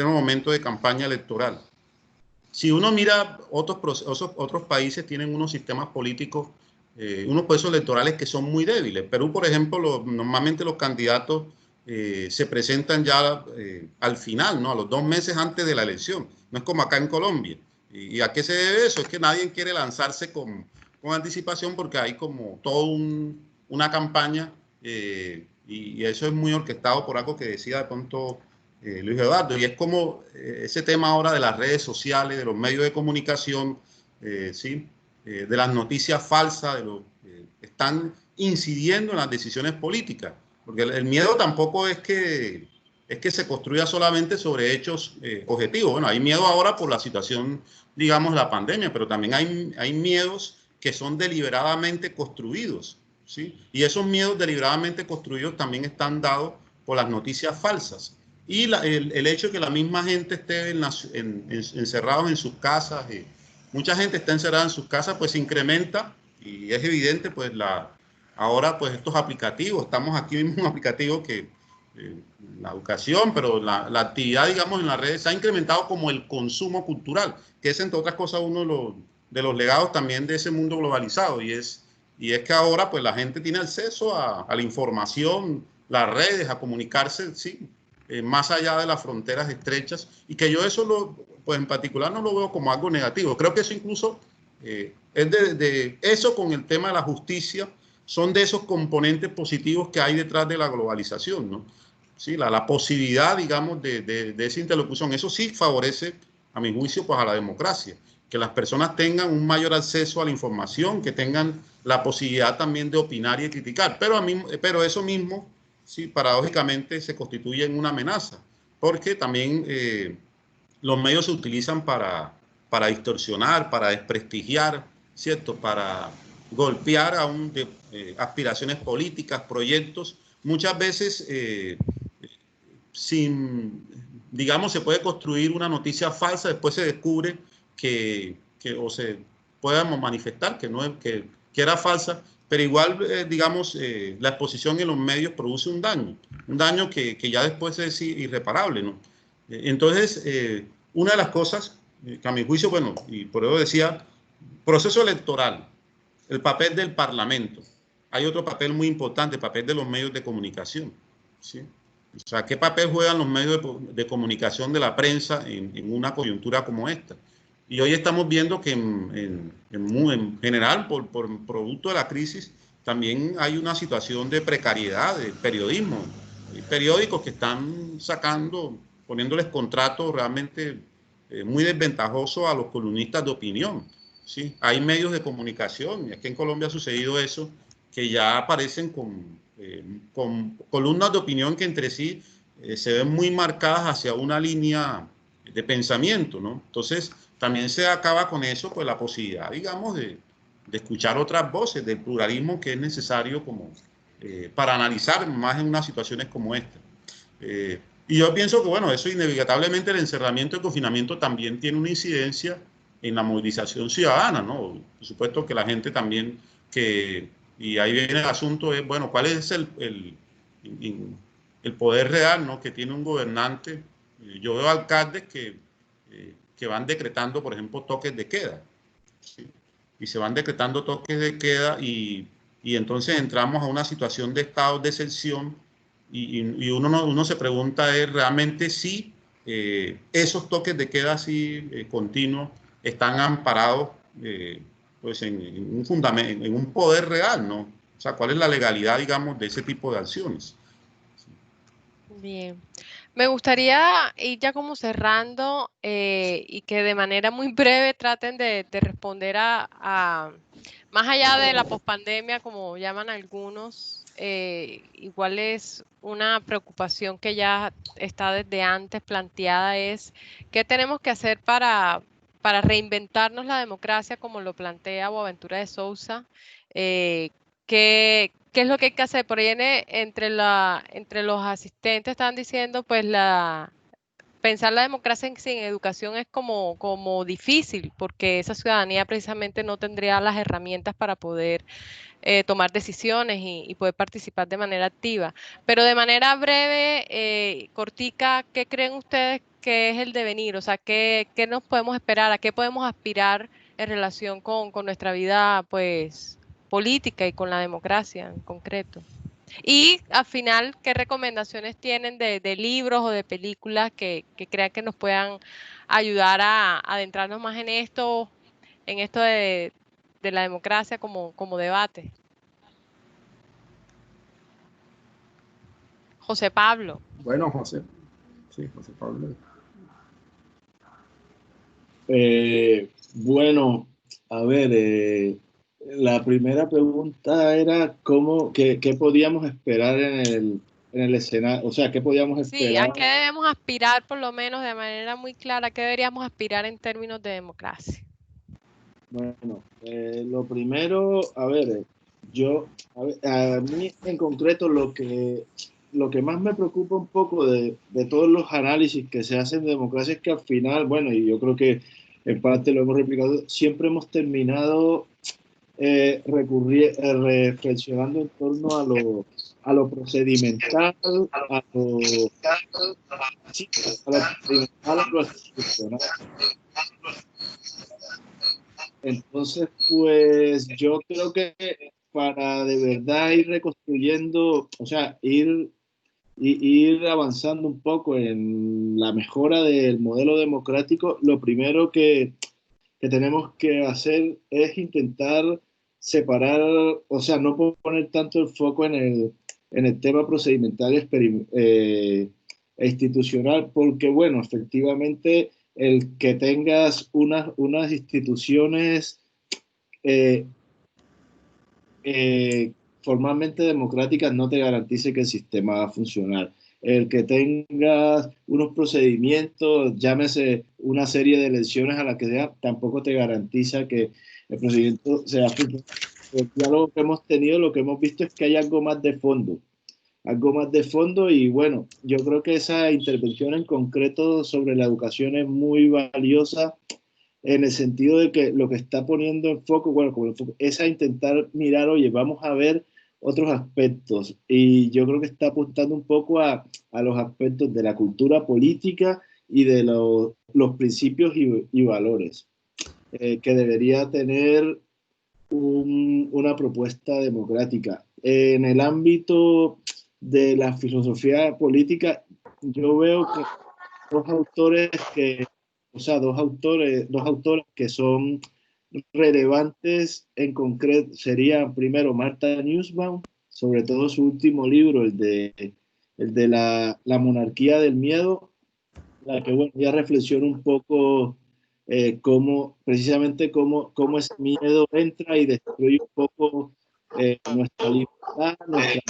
[SPEAKER 2] momento de campaña electoral. Si uno mira otros países, tienen unos sistemas políticos, unos procesos electorales que son muy débiles. Perú, por ejemplo, normalmente los candidatos se presentan ya al final, ¿no? A los 2 meses antes de la elección. No es como acá en Colombia. ¿Y a qué se debe eso? Es que nadie quiere lanzarse con anticipación, porque hay como toda una campaña, y eso es muy orquestado por algo que decía de pronto Luis Eduardo, y es como ese tema ahora de las redes sociales, de los medios de comunicación, ¿sí? De las noticias falsas, están incidiendo en las decisiones políticas, porque el miedo tampoco es que se construya solamente sobre hechos objetivos. Bueno, hay miedo ahora por la situación, digamos, la pandemia, pero también hay miedos que son deliberadamente construidos, ¿sí? Y esos miedos deliberadamente construidos también están dados por las noticias falsas. Y el hecho de que la misma gente esté encerrados en sus casas, mucha gente está encerrada en sus casas, pues se incrementa, y es evidente, pues ahora pues estos aplicativos, estamos aquí mismo un aplicativo que la educación, pero la actividad, digamos, en las redes se ha incrementado, como el consumo cultural, que es, entre otras cosas, uno de los legados también de ese mundo globalizado, y es que ahora pues la gente tiene acceso a la información, las redes, a comunicarse, sí, más allá de las fronteras estrechas, y que yo eso, pues en particular, no lo veo como algo negativo. Creo que eso incluso es eso, con el tema de la justicia, son de esos componentes positivos que hay detrás de la globalización, ¿no? Sí, la posibilidad, digamos, de esa interlocución. Eso sí favorece, a mi juicio, pues a la democracia, que las personas tengan un mayor acceso a la información, que tengan la posibilidad también de opinar y de criticar, pero eso mismo, sí, paradójicamente se constituye en una amenaza, porque también los medios se utilizan para distorsionar, para desprestigiar, ¿cierto? Para golpear a aspiraciones políticas, proyectos. Muchas veces, digamos, se puede construir una noticia falsa, después se descubre o se podamos manifestar que no es, que era falsa, pero igual, digamos, la exposición en los medios produce un daño que ya después es irreparable, ¿no? Entonces, una de las cosas que a mi juicio, bueno, y por eso decía, proceso electoral, el papel del Parlamento. Hay otro papel muy importante, el papel de los medios de comunicación, ¿sí? O sea, ¿qué papel juegan los medios de comunicación, de la prensa, en una coyuntura como esta? Y hoy estamos viendo que en general, por producto de la crisis, también hay una situación de precariedad del periodismo. Hay periódicos que están poniéndoles contratos realmente muy desventajosos a los columnistas de opinión, ¿sí? Hay medios de comunicación, y aquí en Colombia ha sucedido eso, que ya aparecen con columnas de opinión que entre sí se ven muy marcadas hacia una línea de pensamiento, ¿no? Entonces, también se acaba con eso, pues la posibilidad, digamos, de de escuchar otras voces, del pluralismo que es necesario como, para analizar más en unas situaciones como esta. Y yo pienso que, bueno, eso inevitablemente el encerramiento, el confinamiento también tiene una incidencia en la movilización ciudadana, ¿no? Por supuesto que la gente también, y ahí viene el asunto, es, bueno, ¿cuál es el poder real, ¿no?, que tiene un gobernante? Yo veo alcaldes que van decretando, por ejemplo, toques de queda, ¿sí? Y se van decretando toques de queda y entonces entramos a una situación de estado de excepción y uno se pregunta es realmente si esos toques de queda así continuos están amparados pues en un fundamento, en un poder real, ¿no? O sea, ¿cuál es la legalidad, digamos, de ese tipo de acciones?
[SPEAKER 1] Bien. Me gustaría ir ya como cerrando y que de manera muy breve traten de responder más allá de la pospandemia, como llaman algunos, igual es una preocupación que ya está desde antes planteada, es qué tenemos que hacer para reinventarnos la democracia, como lo plantea Boaventura de Sousa. ¿Qué es lo que hay que hacer? Por ahí entre los asistentes están diciendo, pues pensar la democracia sin educación es como difícil, porque esa ciudadanía precisamente no tendría las herramientas para poder tomar decisiones y poder participar de manera activa. Pero de manera breve, cortica, ¿qué creen ustedes que es el devenir? O sea, ¿qué nos podemos esperar? ¿A qué podemos aspirar en relación con nuestra vida, pues, política y con la democracia en concreto? Y al final, ¿qué recomendaciones tienen de libros o de películas que crean que nos puedan ayudar a adentrarnos más en esto de la democracia como debate? José Pablo.
[SPEAKER 3] Bueno, José, sí, José Pablo.
[SPEAKER 4] Bueno, a ver, la primera pregunta era qué podíamos esperar en el escenario, o sea, qué podíamos
[SPEAKER 1] Sí, ¿a
[SPEAKER 4] esperar.
[SPEAKER 1] qué debemos aspirar por lo menos de manera muy clara? ¿A qué deberíamos aspirar en términos de democracia?
[SPEAKER 4] Bueno, lo primero, a ver, a mí en concreto lo que más me preocupa un poco de todos los análisis que se hacen de democracia es que al final, bueno, y yo creo que en parte lo hemos replicado, siempre hemos terminado reflexionando en torno a lo procedimental, sí, a lo procedimental, a lo institucional. Entonces, pues yo creo que para de verdad ir reconstruyendo, o sea, ir avanzando un poco en la mejora del modelo democrático, lo primero que tenemos que hacer es intentar separar, o sea, no poner tanto el foco en el tema procedimental e institucional, porque, bueno, efectivamente, el que tengas unas instituciones eh, formalmente democráticas no te garantice que el sistema va a funcionar. El que tengas unos procedimientos, llámese una serie de elecciones a la que sea, tampoco te garantiza que el procedimiento sea funcional. El diálogo que hemos tenido, lo que hemos visto es que hay algo más de fondo. Algo más de fondo y bueno, yo creo que esa intervención en concreto sobre la educación es muy valiosa en el sentido de que lo que está poniendo en foco, bueno, como es a intentar mirar, oye, vamos a ver otros aspectos. Y yo creo que está apuntando un poco a los aspectos de la cultura política y de los principios y valores que debería tener una propuesta democrática. En el ámbito de la filosofía política, yo veo que dos autores dos autores que son relevantes en concreto serían primero Martha Nussbaum, sobre todo su último libro, el de la monarquía del miedo, la que bueno, ya reflexiona un poco precisamente cómo ese miedo entra y destruye un poco nuestra libertad, nuestra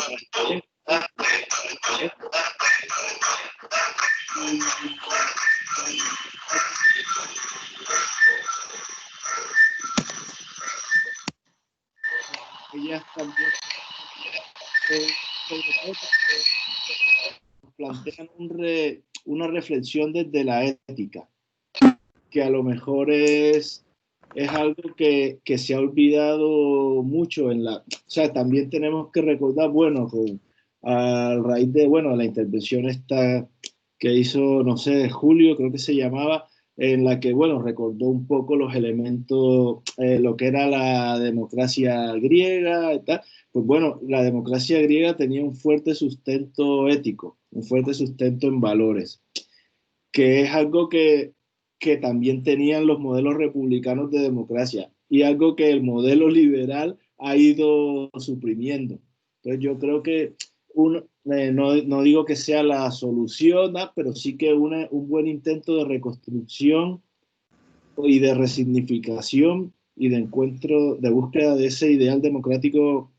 [SPEAKER 4] ideas también, sobre todo plantean una reflexión desde la ética, que a lo mejor es algo que se ha olvidado mucho o sea, también tenemos que recordar, bueno, a raíz de, la intervención esta que hizo, no sé, Julio, creo que se llamaba, en la que, recordó un poco los elementos, lo que era la democracia griega y tal. Pues la democracia griega tenía un fuerte sustento ético, un fuerte sustento en valores, que es algo que también tenían los modelos republicanos de democracia y algo que el modelo liberal ha ido suprimiendo. Entonces yo creo que no digo que sea la solución, pero sí que un buen intento de reconstrucción y de resignificación y de encuentro, de búsqueda de ese ideal democrático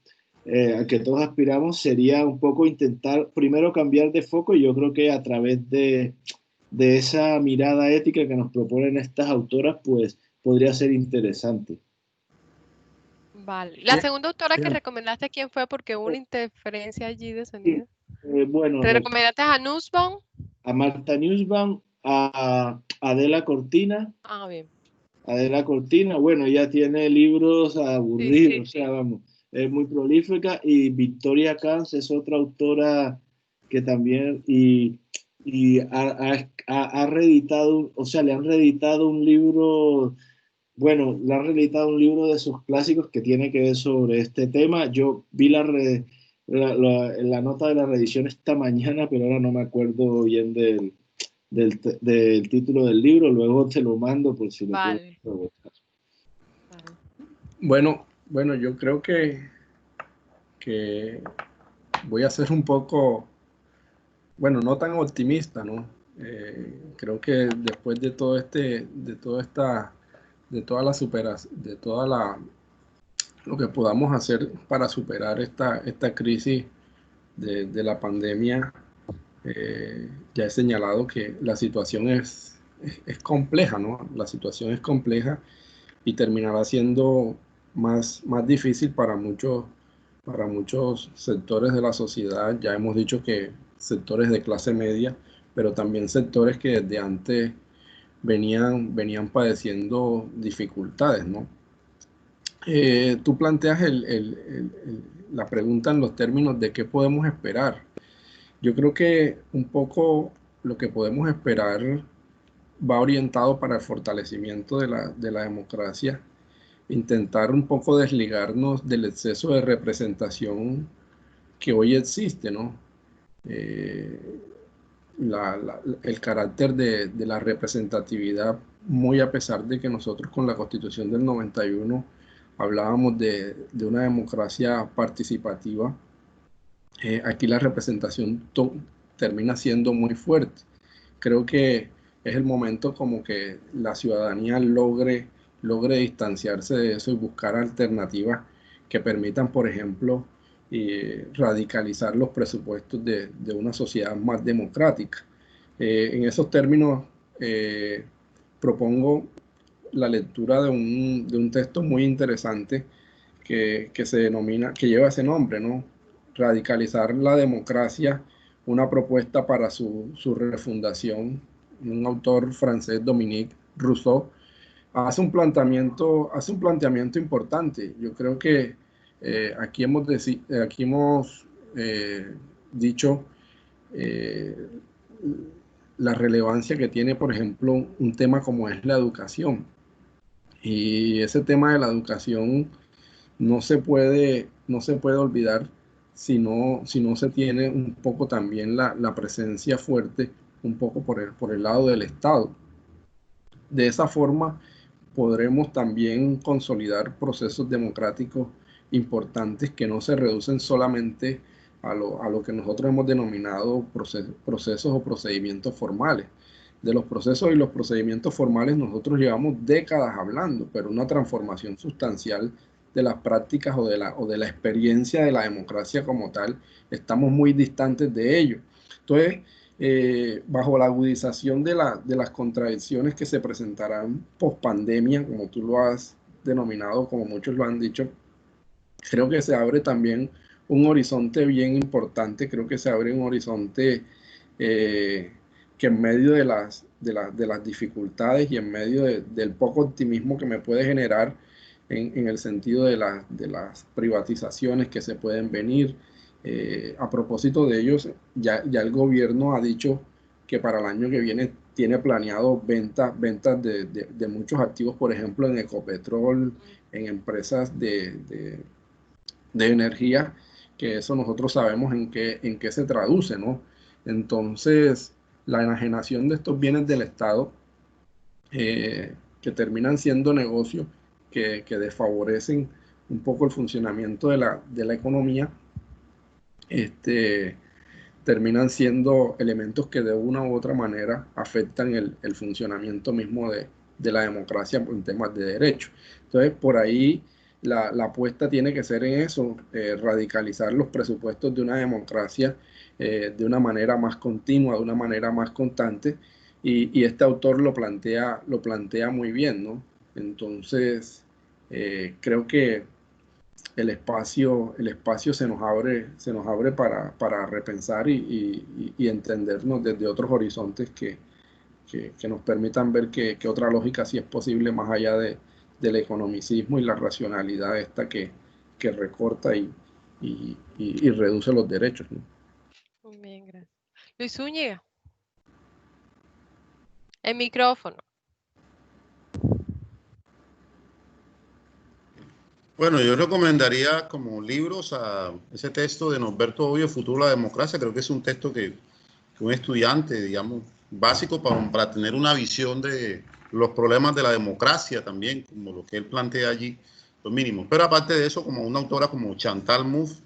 [SPEAKER 4] al que todos aspiramos sería un poco intentar primero cambiar de foco, y yo creo que a través de esa mirada ética que nos proponen estas autoras, pues podría ser interesante.
[SPEAKER 1] Vale. La segunda autora que recomendaste, ¿quién fue? Porque hubo una interferencia allí de sonido. ¿Te recomendaste a Nussbaum?
[SPEAKER 4] A Martha Nussbaum, a Adela Cortina.
[SPEAKER 1] Ah, bien.
[SPEAKER 4] Adela Cortina, ella tiene libros aburridos, o sea, vamos, es muy prolífica. Y Victoria Camps es otra autora que también, y ha reeditado, o sea, le han reeditado un libro, le han reeditado un libro de sus clásicos que tiene que ver sobre este tema. Yo vi la nota de la reedición esta mañana, pero ahora no me acuerdo bien del título del libro. Luego te lo mando por si lo
[SPEAKER 1] vale.
[SPEAKER 4] puedes buscar.
[SPEAKER 3] Bueno, yo creo que voy a ser un poco, no tan optimista, ¿no? Creo que después de todo lo que podamos hacer para superar esta crisis de la pandemia, ya he señalado que la situación es compleja, ¿no? La situación es compleja y terminará siendo más difícil para muchos sectores de la sociedad. Ya hemos dicho que sectores de clase media, pero también sectores que desde antes venían padeciendo dificultades, ¿no? Tú planteas la pregunta en los términos de qué podemos esperar. Yo creo que un poco lo que podemos esperar va orientado para el fortalecimiento de la democracia, intentar un poco desligarnos del exceso de representación que hoy existe, ¿no? El carácter de la representatividad, muy a pesar de que nosotros con la Constitución del 91 hablábamos de una democracia participativa, aquí la representación termina siendo muy fuerte. Creo que es el momento como que la ciudadanía logre distanciarse de eso y buscar alternativas que permitan, por ejemplo, radicalizar los presupuestos de una sociedad más democrática. En esos términos, propongo la lectura de un texto muy interesante que lleva ese nombre, ¿no? Radicalizar la democracia, una propuesta para su refundación. Un autor francés, Dominique Rousseau, hace un planteamiento importante. Yo creo que aquí hemos dicho la relevancia que tiene, por ejemplo, un tema como es la educación. Y ese tema de la educación no se puede olvidar si no se tiene un poco también la presencia fuerte, un poco por el lado del Estado. De esa forma podremos también consolidar procesos democráticos importantes que no se reducen solamente a lo que nosotros hemos denominado procesos o procedimientos formales. De los procesos y los procedimientos formales nosotros llevamos décadas hablando, pero una transformación sustancial de las prácticas o de la experiencia de la democracia como tal, estamos muy distantes de ello. Entonces, bajo la agudización de las contradicciones que se presentarán post pandemia, como tú lo has denominado, como muchos lo han dicho, creo que se abre también un horizonte bien importante, creo que se abre un horizonte que en medio de las dificultades y en medio del poco optimismo que me puede generar en el sentido de las privatizaciones que se pueden venir. A propósito de ellos, ya el gobierno ha dicho que para el año que viene tiene planeado ventas de muchos activos, por ejemplo, en Ecopetrol, en empresas de energía, que eso nosotros sabemos en qué se traduce, ¿no? Entonces, la enajenación de estos bienes del Estado, que terminan siendo negocios que desfavorecen un poco el funcionamiento de la economía, terminan siendo elementos que de una u otra manera afectan el funcionamiento mismo de la democracia en temas de derechos. Entonces, por ahí la apuesta tiene que ser en eso, radicalizar los presupuestos de una democracia de una manera más continua, de una manera más constante, y este autor lo plantea muy bien, ¿no? Entonces, creo que el espacio se nos abre para repensar y entendernos desde otros horizontes que nos permitan ver que otra lógica sí es posible más allá del economicismo y la racionalidad esta que recorta y reduce los derechos, ¿no?
[SPEAKER 1] Muy bien, gracias. Luis Zúñiga, el micrófono.
[SPEAKER 2] Bueno, yo recomendaría como libros a ese texto de Norberto Bobbio, Futuro de la Democracia. Creo que es un texto que un estudiante, digamos, básico para tener una visión de los problemas de la democracia también, como lo que él plantea allí, lo mínimo. Pero aparte de eso, como una autora como Chantal Mouffe,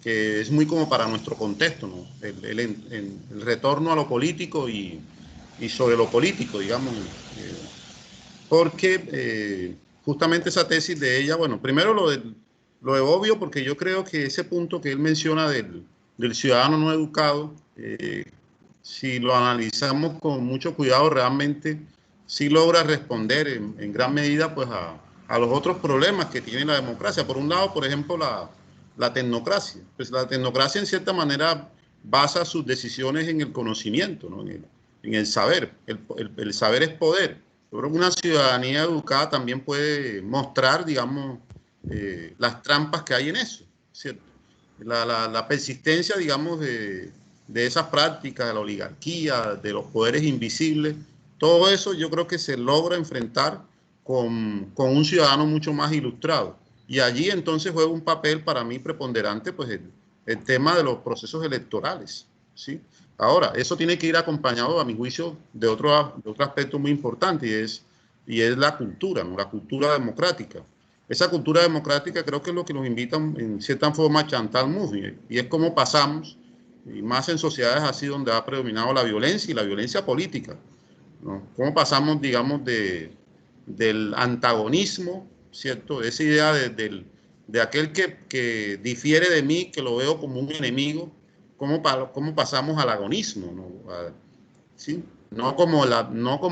[SPEAKER 2] que es muy como para nuestro contexto, ¿no? El retorno a lo político y sobre lo político, digamos, porque justamente esa tesis de ella, bueno, primero lo de Bobbio, porque yo creo que ese punto que él menciona del ciudadano no educado, si lo analizamos con mucho cuidado, realmente sí logra responder en gran medida pues a los otros problemas que tiene la democracia. Por un lado, por ejemplo, la tecnocracia. Pues la tecnocracia en cierta manera basa sus decisiones en el conocimiento, ¿no? En el saber. El saber es poder. Yo creo que una ciudadanía educada también puede mostrar, digamos, las trampas que hay en eso, ¿cierto? La persistencia, digamos, de esas prácticas, de la oligarquía, de los poderes invisibles, todo eso yo creo que se logra enfrentar con un ciudadano mucho más ilustrado. Y allí entonces juega un papel para mí preponderante pues el tema de los procesos electorales, ¿sí? Ahora, eso tiene que ir acompañado, a mi juicio, de otro aspecto muy importante y es la cultura, ¿no? La cultura democrática. Esa cultura democrática creo que es lo que nos invita en cierta forma Chantal Mouffe, y es como pasamos, y más en sociedades así donde ha predominado la violencia y la violencia política, ¿no? Cómo pasamos, digamos, del antagonismo, ¿cierto? De esa idea de aquel que difiere de mí, que lo veo como un enemigo, cómo pasamos al agonismo, ¿no? ¿Sí? No como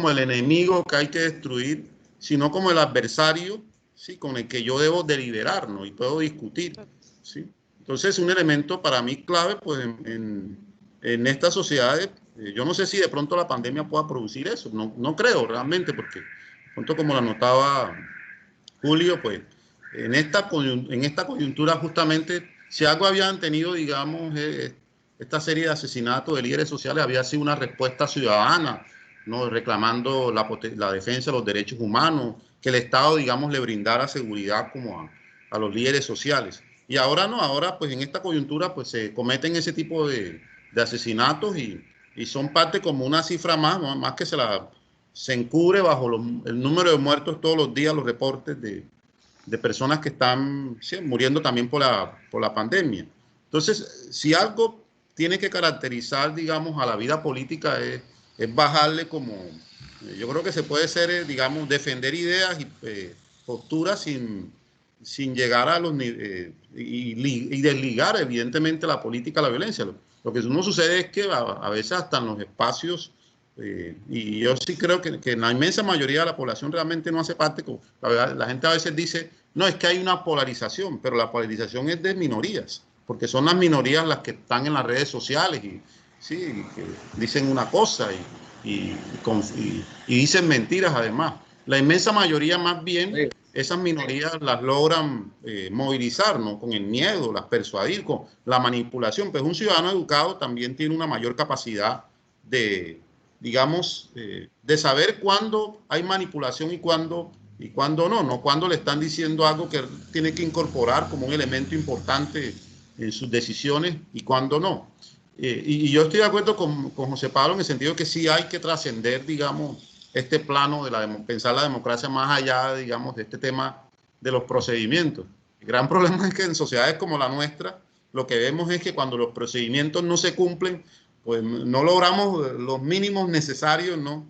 [SPEAKER 2] el enemigo que hay que destruir, sino como el adversario, ¿sí? Con el que yo debo deliberar, ¿no? Y puedo discutir, ¿sí? Entonces, un elemento para mí clave pues, en estas sociedades, yo no sé si de pronto la pandemia pueda producir eso, no creo realmente, porque pronto como lo anotaba Julio, pues en esta coyuntura justamente, si algo habían tenido, digamos, esta serie de asesinatos de líderes sociales había sido una respuesta ciudadana, ¿no? Reclamando la defensa de los derechos humanos, que el Estado, digamos, le brindara seguridad como a los líderes sociales. Y ahora no, ahora pues en esta coyuntura pues se cometen ese tipo de asesinatos y son parte como una cifra más, ¿no? Más que se encubre bajo el número de muertos todos los días, los reportes de personas que están muriendo también por la pandemia. Entonces, si algo tiene que caracterizar, digamos, a la vida política es bajarle como, yo creo que se puede ser, digamos, defender ideas y posturas sin llegar a los y desligar evidentemente la política a la violencia. Lo que no sucede es que a veces hasta en los espacios, y yo sí creo que la inmensa mayoría de la población realmente no hace parte. La gente a veces dice, no, es que hay una polarización, pero la polarización es de minorías, porque son las minorías las que están en las redes sociales y, sí, que dicen una cosa y dicen mentiras además. La inmensa mayoría más bien, esas minorías las logran movilizar, ¿no? Con el miedo, las persuadir, con la manipulación. Pues un ciudadano educado también tiene una mayor capacidad de, digamos, de saber cuándo hay manipulación y cuándo no, ¿no? Cuándo le están diciendo algo que tiene que incorporar como un elemento importante en sus decisiones y cuándo no. Y yo estoy de acuerdo con José Pablo en el sentido que sí hay que trascender, digamos, este plano de pensar la democracia más allá, digamos, de este tema de los procedimientos. El gran problema es que en sociedades como la nuestra, lo que vemos es que cuando los procedimientos no se cumplen, pues no logramos los mínimos necesarios, ¿no?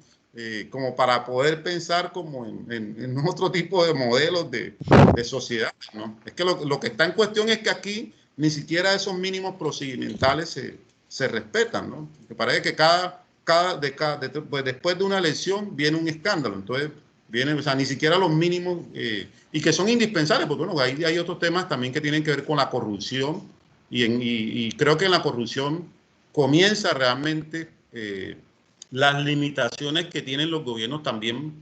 [SPEAKER 2] Como para poder pensar como en otro tipo de modelos de sociedad, ¿no? Es que lo que está en cuestión es que aquí ni siquiera esos mínimos procedimentales se respetan, ¿no? Me parece que pues después de una elección viene un escándalo, entonces viene, o sea, ni siquiera los mínimos, y que son indispensables, porque bueno, hay otros temas también que tienen que ver con la corrupción, y creo que en la corrupción comienza realmente las limitaciones que tienen los gobiernos también,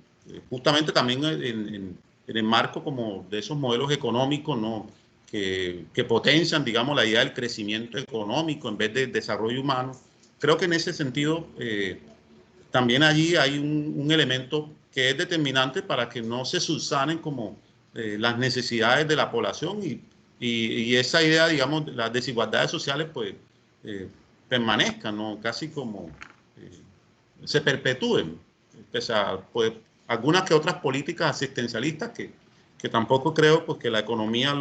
[SPEAKER 2] justamente también en el marco como de esos modelos económicos, ¿no? Que potencian, digamos, la idea del crecimiento económico en vez de desarrollo humano. Creo que en ese sentido también allí hay un elemento que es determinante para que no se subsanen como las necesidades de la población y esa idea, digamos, las desigualdades sociales pues permanezcan, ¿no? Casi como se perpetúen, pese a pues, algunas que otras políticas asistencialistas que tampoco creo pues, que la economía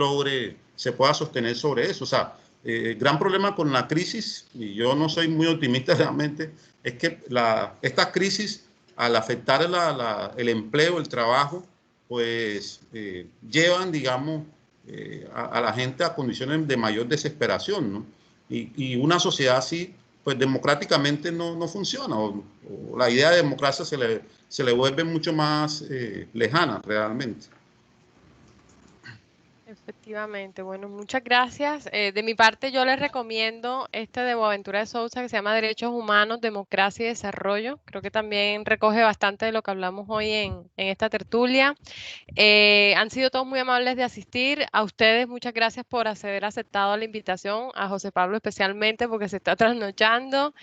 [SPEAKER 2] se pueda sostener sobre eso. O sea, el gran problema con la crisis, y yo no soy muy optimista realmente, es que esta crisis, al afectar el empleo, el trabajo, pues llevan, digamos, a la gente a condiciones de mayor desesperación, ¿no? Y una sociedad así, pues democráticamente no funciona, o la idea de democracia se le vuelve mucho más lejana realmente.
[SPEAKER 1] Efectivamente, bueno, muchas gracias. De mi parte, yo les recomiendo este de Boaventura de Sousa que se llama Derechos Humanos, Democracia y Desarrollo. Creo que también recoge bastante de lo que hablamos hoy en esta tertulia. Han sido todos muy amables de asistir. A ustedes, muchas gracias por haber aceptado la invitación, a José Pablo especialmente porque se está trasnochando.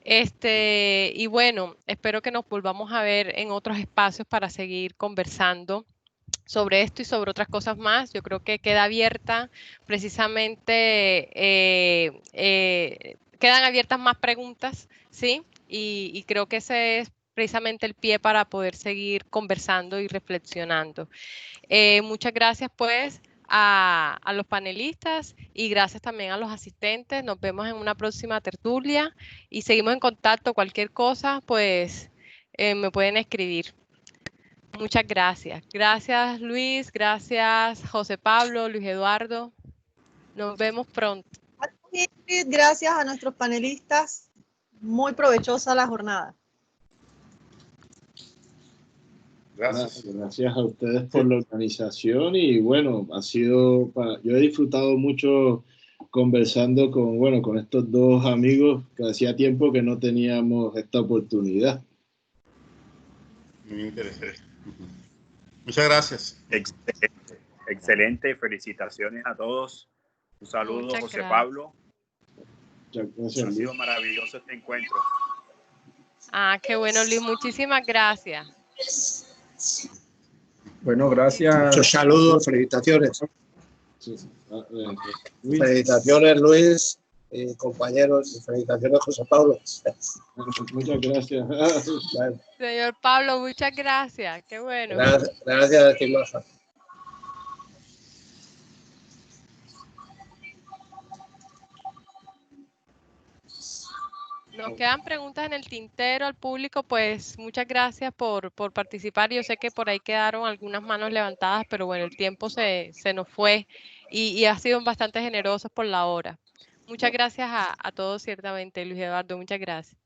[SPEAKER 1] Y bueno, espero que nos volvamos a ver en otros espacios para seguir conversando sobre esto y sobre otras cosas más. Yo creo que queda abierta precisamente, quedan abiertas más preguntas, ¿sí? Y creo que ese es precisamente el pie para poder seguir conversando y reflexionando. Muchas gracias pues a los panelistas y gracias también a los asistentes. Nos vemos en una próxima tertulia y seguimos en contacto. Cualquier cosa, pues me pueden escribir. Muchas gracias. Gracias Luis, gracias José Pablo, Luis Eduardo. Nos vemos pronto.
[SPEAKER 6] Gracias a nuestros panelistas. Muy provechosa la jornada.
[SPEAKER 4] Gracias a ustedes por la organización y bueno, yo he disfrutado mucho conversando con estos dos amigos que hacía tiempo que no teníamos esta oportunidad.
[SPEAKER 2] Muy interesante. Muchas gracias.
[SPEAKER 7] Excelente, felicitaciones a todos. Un saludo,
[SPEAKER 1] Muchas
[SPEAKER 7] José
[SPEAKER 1] gracias.
[SPEAKER 7] Pablo.
[SPEAKER 4] Muchas gracias,
[SPEAKER 7] Ha sido maravilloso este encuentro.
[SPEAKER 1] Qué bueno, Luis. Muchísimas gracias.
[SPEAKER 3] Bueno, gracias.
[SPEAKER 8] Muchos saludos, felicitaciones.
[SPEAKER 4] Luis.
[SPEAKER 8] Felicitaciones, Luis, compañeros, y felicitaciones, José Pablo.
[SPEAKER 4] Muchas gracias.
[SPEAKER 8] Bueno,
[SPEAKER 1] Señor Pablo, muchas gracias. Qué bueno.
[SPEAKER 8] gracias, estimados.
[SPEAKER 1] Nos quedan preguntas en el tintero al público, pues muchas gracias por participar. Yo sé que por ahí quedaron algunas manos levantadas, pero bueno, el tiempo se nos fue y ha sido bastante generosos por la hora. Muchas gracias a todos, ciertamente, Luis Eduardo, muchas gracias.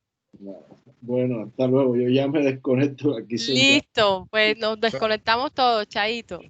[SPEAKER 4] Bueno, hasta luego. Yo ya me desconecto aquí.
[SPEAKER 1] Listo, pues nos desconectamos todos, chaitos.